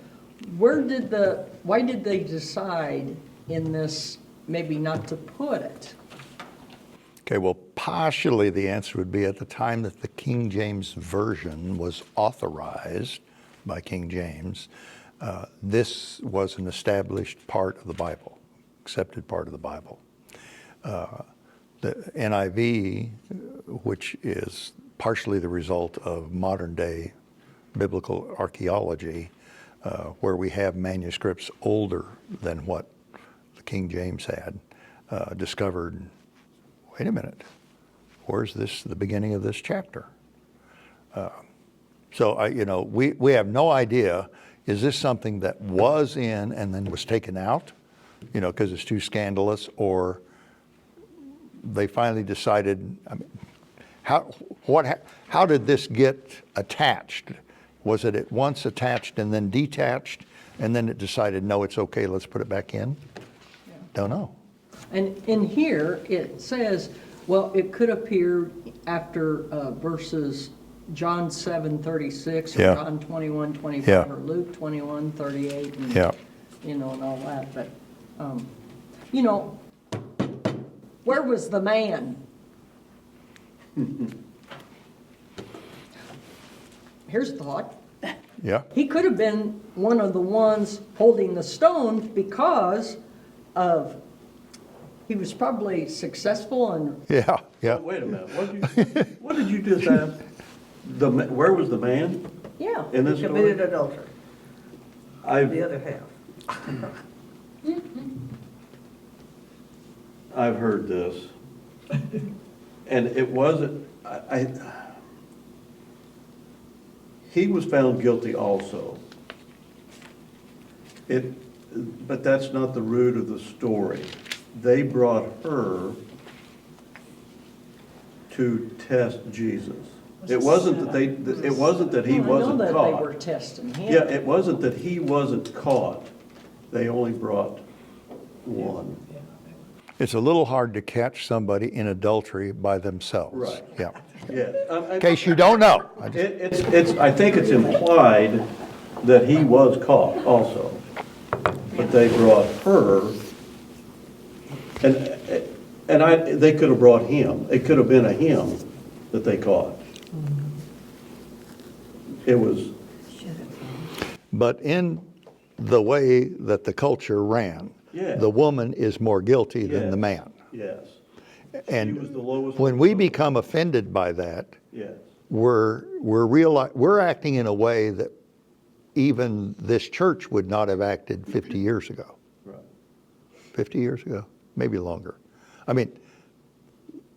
Why did they decide in this maybe not to put it? Okay, well, partially the answer would be at the time that the King James Version was authorized by King James, this was an established part of the Bible, accepted part of the Bible. The NIV, which is partially the result of modern day biblical archaeology, where we have manuscripts older than what the King James had, discovered, wait a minute, where's this, the beginning of this chapter? So we have no idea, is this something that was in and then was taken out, because it's too scandalous, or they finally decided, I mean, how did this get attached? Was it at once attached and then detached, and then it decided, no, it's okay, let's put it back in? Don't know. And in here, it says, well, it could appear after verses John 7:36 or Yeah. John 21:25 Yeah. or Luke 21:38 and, Yeah. and all that. But, where was the man? Here's a thought. Yeah. He could have been one of the ones holding the stone because of, he was probably successful and, Yeah. Yeah. Oh, wait a minute, what did you just ask? Where was the man yeah. in this Committed story? adultery, the I've, other half. I've heard this, and it wasn't, he was found guilty also. But that's not the root of the story. They brought her to test Jesus. It wasn't that it wasn't that he Well, wasn't I know that they were caught. testing him. Yeah, it wasn't that he wasn't caught. They only brought one. It's a little hard to catch somebody in adultery by themselves. Right. Yeah. Yeah. In case you don't know. I think it's implied that he was caught also. But they brought her, and they could have brought him. It could have been a him that they caught. It was, But in the way that the culture ran, Yeah. the woman is more guilty than Yes. the man. yes, And was the lowest when we one. become offended by that, yes. we're acting in a way that even this church would not have acted 50 years ago. Right. 50 years ago, maybe longer. I mean,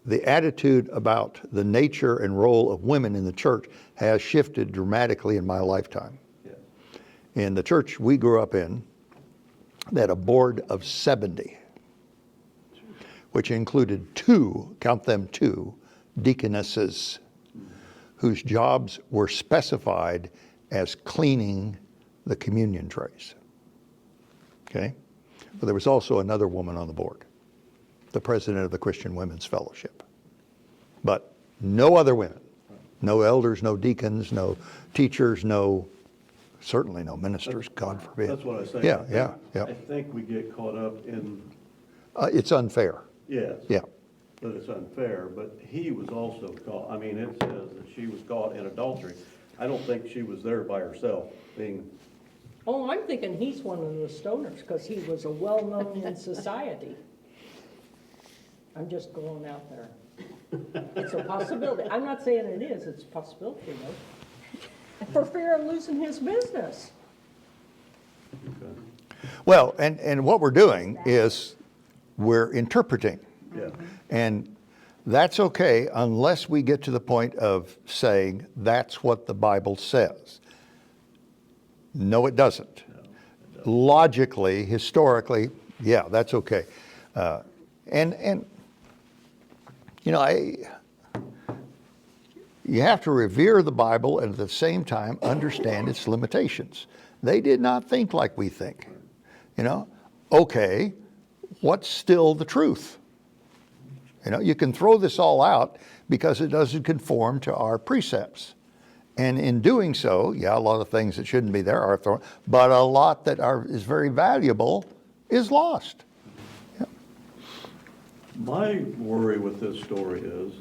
the attitude about the nature and role of women in the church has shifted dramatically in my lifetime. Yes. In the church we grew up in, they had a board of 70, which included two, count them two, deaconesses whose jobs were specified as cleaning the communion trays. Okay? But there was also another woman on the board, the president of the Christian Women's Fellowship. But no other women, no elders, no deacons, no teachers, certainly no ministers, God forbid. That's what I say. Yeah. I think we get caught up in, It's unfair. yes. Yeah. That it's unfair, but he was also caught, I mean, it says that she was caught in adultery. I don't think she was there by herself, being, Oh, I'm thinking he's one of the stoners, because he was a well-known in society. I'm just going out there. It's a possibility. I'm not saying it is, it's a possibility, though. For fear of losing his business. Well, and what we're doing is we're interpreting. yeah. And that's okay unless we get to the point of saying that's what the Bible says. No, it doesn't. Logically, historically, yeah, that's okay. And you know, you have to revere the Bible and at the same time understand its limitations. They did not think like we think. You know, okay, what's still the truth? You know, you can throw this all out because it doesn't conform to our precepts. And in doing so, yeah, a lot of things that shouldn't be there are thrown, but a lot that is very valuable is lost. Yeah. My worry with this story is,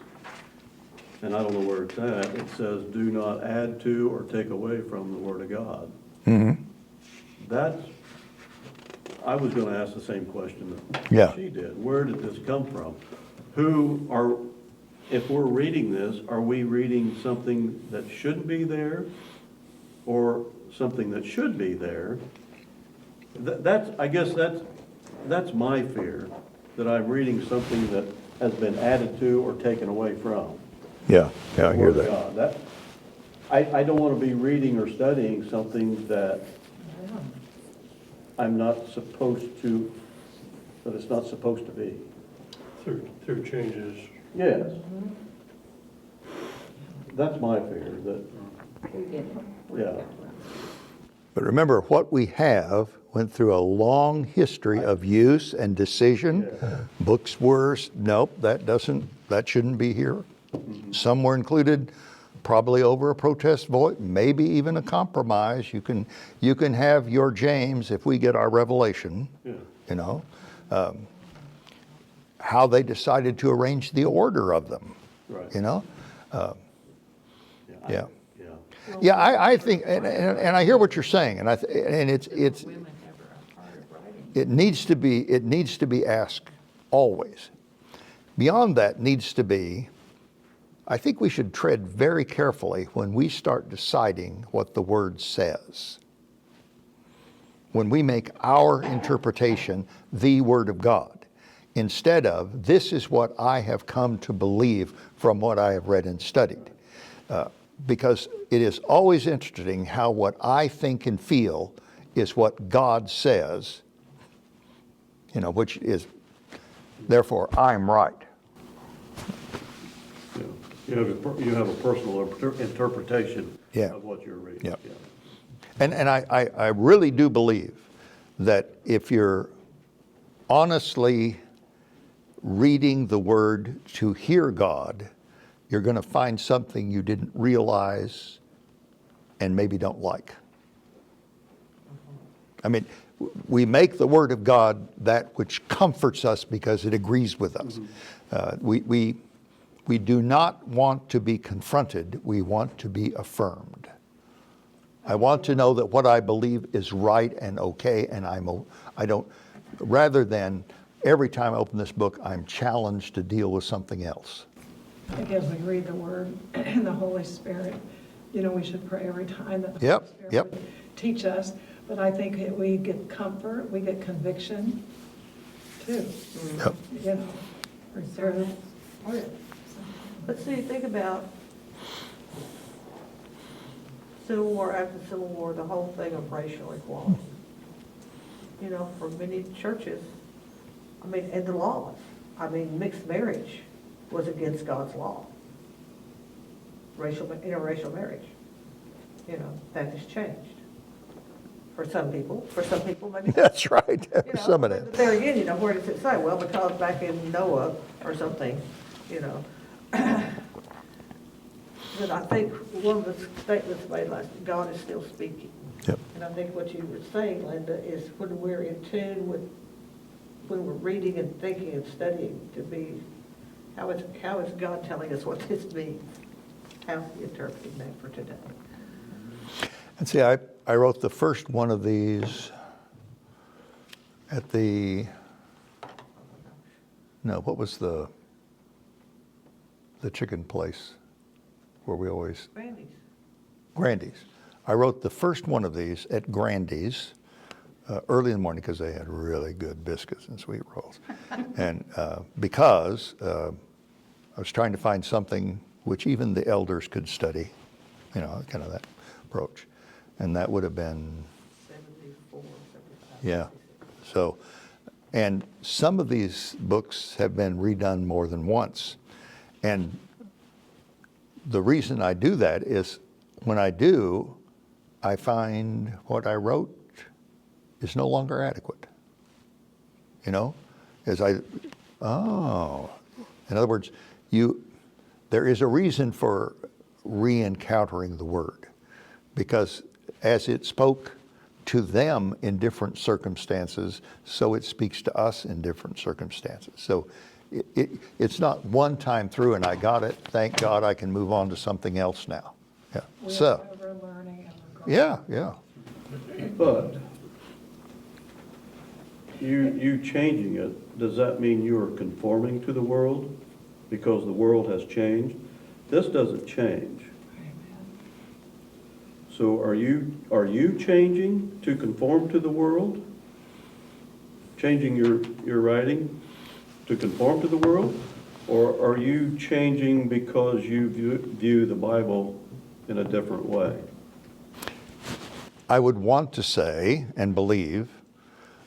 and I don't know where it's at, it says, do not add to or take away from the Word of God. Mm-hmm. That's, I was gonna ask the same question that Yeah. she did. Where did this come from? If we're reading this, are we reading something that shouldn't be there or something that should be there? I guess that's my fear, that I'm reading something that has been added to or taken away from. Yeah, I the hear Word of that. God. I don't want to be reading or studying something that I'm not supposed to, that it's not supposed to be. Through changes. Yes. That's my fear, that, yeah. But remember, what we have went through a long history of use and decision. Yeah. Books were, nope, that shouldn't be here. Some were included probably over a protest vote, maybe even a compromise. You can have your James if we get our revelation, Yeah. you know. How they decided to arrange the order of them, Right. you know. Yeah. Yeah. Yeah. Yeah, I think, and I hear what you're saying, and it's Women ever a part of writing. it needs to be asked always. Beyond that needs to be, I think we should tread very carefully when we start deciding what the Word says. When we make our interpretation the Word of God, instead of, this is what I have come to believe from what I have read and studied. Because it is always interesting how what I think and feel is what God says, you know, which is, therefore, I'm right. Yeah. You have a personal interpretation Yeah. of what you're reading. Yeah. And I really do believe that if you're honestly reading the Word to hear God, you're going to find something you didn't realize and maybe don't like. I mean, we make the Word of God that which comforts us because it agrees with us. We do not want to be confronted, we want to be affirmed. I want to know that what I believe is right and okay, and I don't, rather than every time I open this book, I'm challenged to deal with something else. I think as we read the Word and the Holy Spirit, you know, we should pray every time that the Yep, Holy Spirit yep. would teach us. But I think that we get comfort, we get conviction too, Yep. you know. Through, But see, think about Civil War, after Civil War, the whole thing of racial equality. You know, for many churches, I mean, and the laws, I mean, mixed marriage was against God's law. Interracial marriage, you know, that has changed. For some people, maybe. That's right. You know, Some of but that. there again, you know, where does it say? Well, because back in Noah or something, you know. But I think one of the statements made last, God is still speaking. Yep. And I think what you were saying, Linda, is when we're in tune with, when we're reading and thinking and studying, to be, how is God telling us what this means? How's He interpreting that for today? And see, I wrote the first one of these at what was the chicken place where we always, Randy's. Grandy's. I wrote the first one of these at Grandy's early in the morning because they had really good biscuits and sweet rolls. And because I was trying to find something which even the elders could study, you know, kind of that approach. And that would have been, 74, 75. yeah. So, and some of these books have been redone more than once. And the reason I do that is when I do, I find what I wrote is no longer adequate. You know, in other words, there is a reason for re-encountering the word, because as it spoke to them in different circumstances, so it speaks to us in different circumstances. So it's not one time through and I got it, thank God I can move on to something else now. Yeah. we So, are ever learning and we're growing. yeah. But you changing it, does that mean you are conforming to the world because the world has changed? This doesn't change. So are you changing to conform to the world? Changing your writing to conform to the world? Or are you changing because you view the Bible in a different way? I would want to say and believe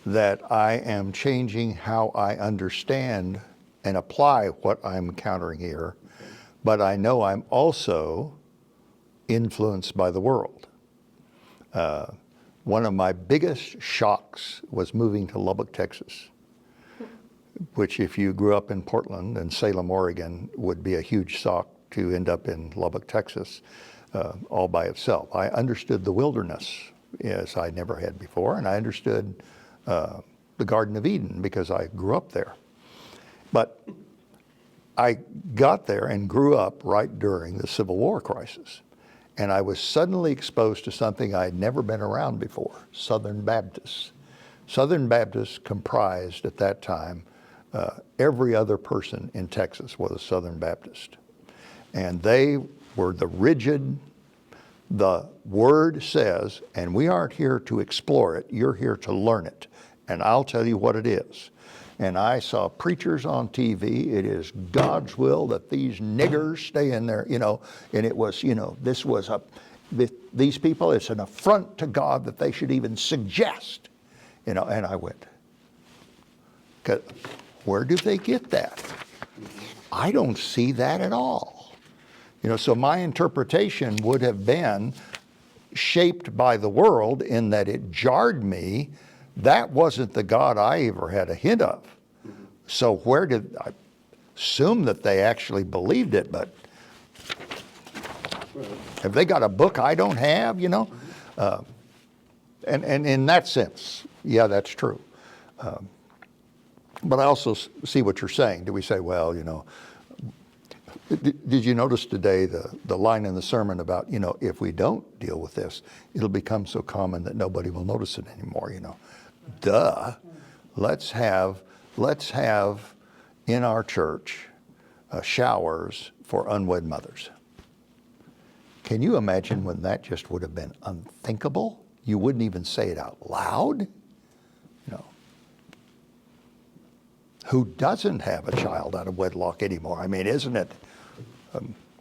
that I am changing how I understand and apply what I'm encountering here, but I know I'm also influenced by the world. One of my biggest shocks was moving to Lubbock, Texas, which if you grew up in Portland and Salem, Oregon, would be a huge shock to end up in Lubbock, Texas, all by itself. I understood the wilderness as I never had before, and I understood the Garden of Eden because I grew up there. But I got there and grew up right during the Civil War crisis. And I was suddenly exposed to something I'd never been around before, Southern Baptists. Southern Baptists comprised at that time, every other person in Texas was a Southern Baptist. And they were the rigid, the word says, and we aren't here to explore it, you're here to learn it. And I'll tell you what it is. And I saw preachers on TV, it is God's will that these niggers stay in there, you know, and it was, you know, these people, it's an affront to God that they should even suggest, you know, and I went, where do they get that? I don't see that at all. You know, so my interpretation would have been shaped by the world in that it jarred me. That wasn't the God I ever had a hint of. So where did I assume that they actually believed it, but have they got a book I don't have, you know? And in that sense, yeah, that's true. But I also see what you're saying. Do we say, well, you know, did you notice today the line in the sermon about, you know, if we don't deal with this, it'll become so common that nobody will notice it anymore, you know? Duh. Let's have in our church showers for unwed mothers. Can you imagine when that just would have been unthinkable? You wouldn't even say it out loud. You know, who doesn't have a child out of wedlock anymore? I mean, isn't it,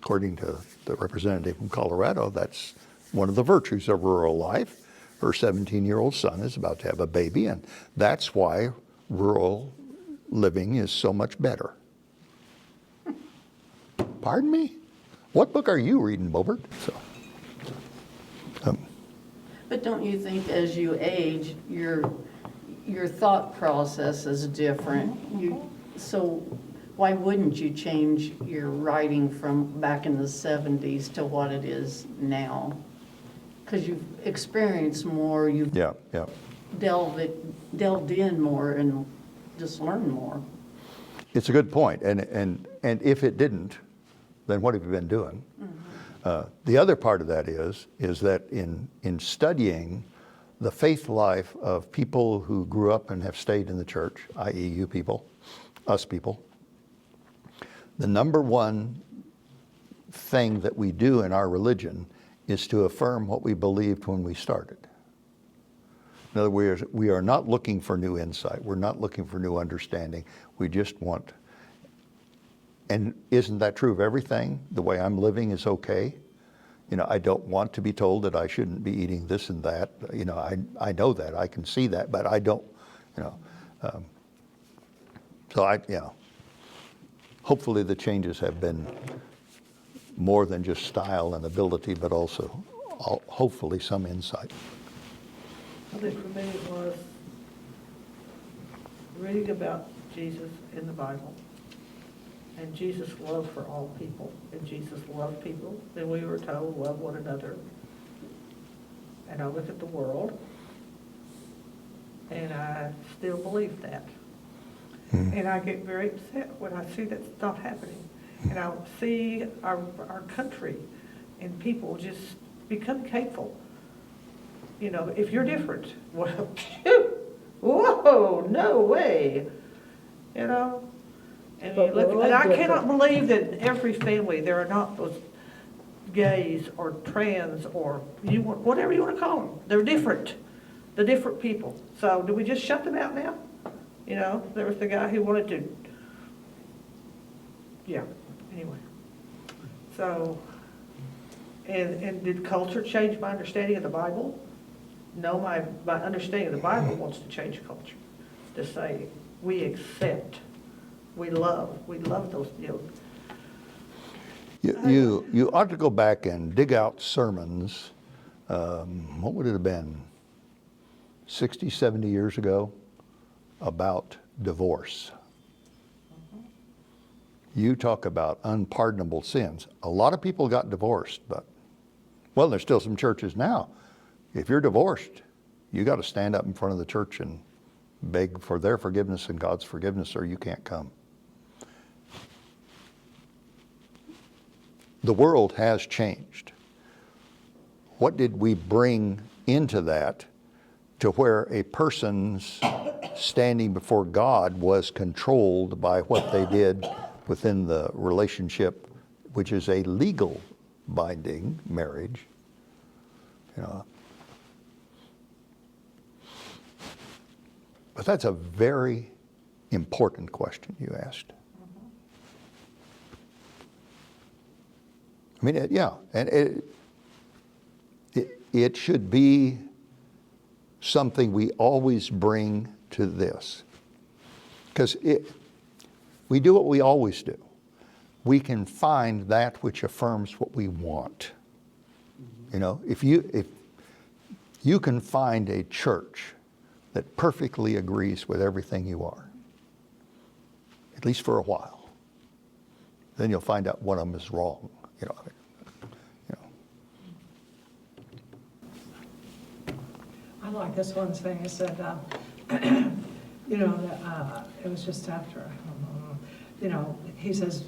according to the representative from Colorado, that's one of the virtues of rural life. Her 17-year-old son is about to have a baby, and that's why rural living is so much better. Pardon me? What book are you reading, Bobert? But don't you think as you age, your thought process is different? So why wouldn't you change your writing from back in the 70s to what it is now? Because you've experienced more, you've Yeah. delved in more and just learned more. It's a good point, and if it didn't, then what have you been doing? The other part of that is that in studying the faith life of people who grew up and have stayed in the church, i.e. you people, us people, the number one thing that we do in our religion is to affirm what we believed when we started. In other words, we are not looking for new insight. We're not looking for new understanding. We just want, and isn't that true of everything? The way I'm living is okay. You know, I don't want to be told that I shouldn't be eating this and that. You know, I know that, I can see that, but I don't, you know. Hopefully the changes have been more than just style and ability, but also hopefully some insight. I think for me it was reading about Jesus in the Bible and Jesus' love for all people. And Jesus loved people, and we were told love one another. And I look at the world, and I still believe that. And I get very upset when I see that's not happening. And I see our country and people just become hateful. You know, if you're different, well, shoot, whoa, no way. You know? And, you look, and I cannot believe that in every family there are not those gays or trans or whatever you want to call them. They're different. They're different people. So do we just shut them out now? You know, there was the guy who wanted to, yeah, anyway. So, and did culture change my understanding of the Bible? No, my understanding of the Bible wants to change culture. To say, we accept, we love those, you know. You ought to go back and dig out sermons, what would it have been, 60, 70 years ago, about divorce. You talk about unpardonable sins. A lot of people got divorced, but, well, there's still some churches now. If you're divorced, you got to stand up in front of the church and beg for their forgiveness and God's forgiveness, or you can't come. The world has changed. What did we bring into that to where a person's standing before God was controlled by what they did within the relationship, which is a legal binding marriage? You know. But that's a very important question you asked. I mean, and it should be something we always bring to this. Because we do what we always do. We can find that which affirms what we want. You know, if you can find a church that perfectly agrees with everything you are, at least for a while, then you'll find out one of them is wrong. You know. I like this one thing. It said, you know, it was just after, you know, he says,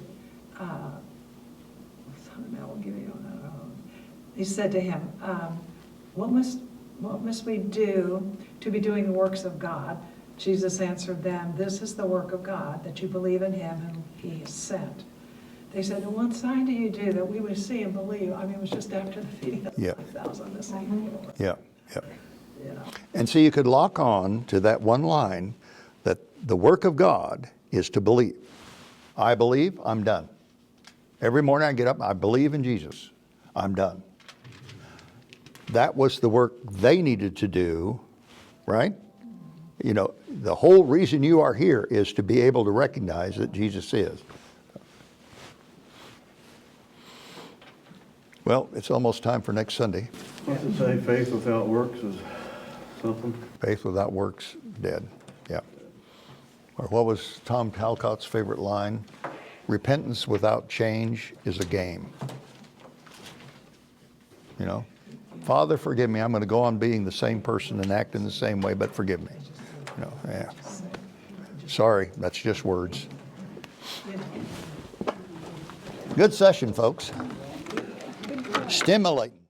he said to him, what must we do to be doing the works of God? Jesus answered them, this is the work of God, that you believe in him whom he has sent. they said, "And what sign do you do that we would see and believe?" I mean, it was just after the feeding of the Yeah. 5,000, the same, Yeah, yeah. you know. And so you could lock on to that one line that the work of God is to believe. I believe, I'm done. Every morning I get up, I believe in Jesus. I'm done. That was the work they needed to do, right? You know, the whole reason you are here is to be able to recognize that Jesus is. Well, it's almost time for next Sunday. What's it say, faith without works is something? Faith without works, dead. Yeah. Or what was Tom Talcott's favorite line? Repentance without change is a game. You know, Father, forgive me. I'm going to go on being the same person and acting the same way, but forgive me. You know, yeah. Sorry, that's just words. Good session, folks. Stimulating.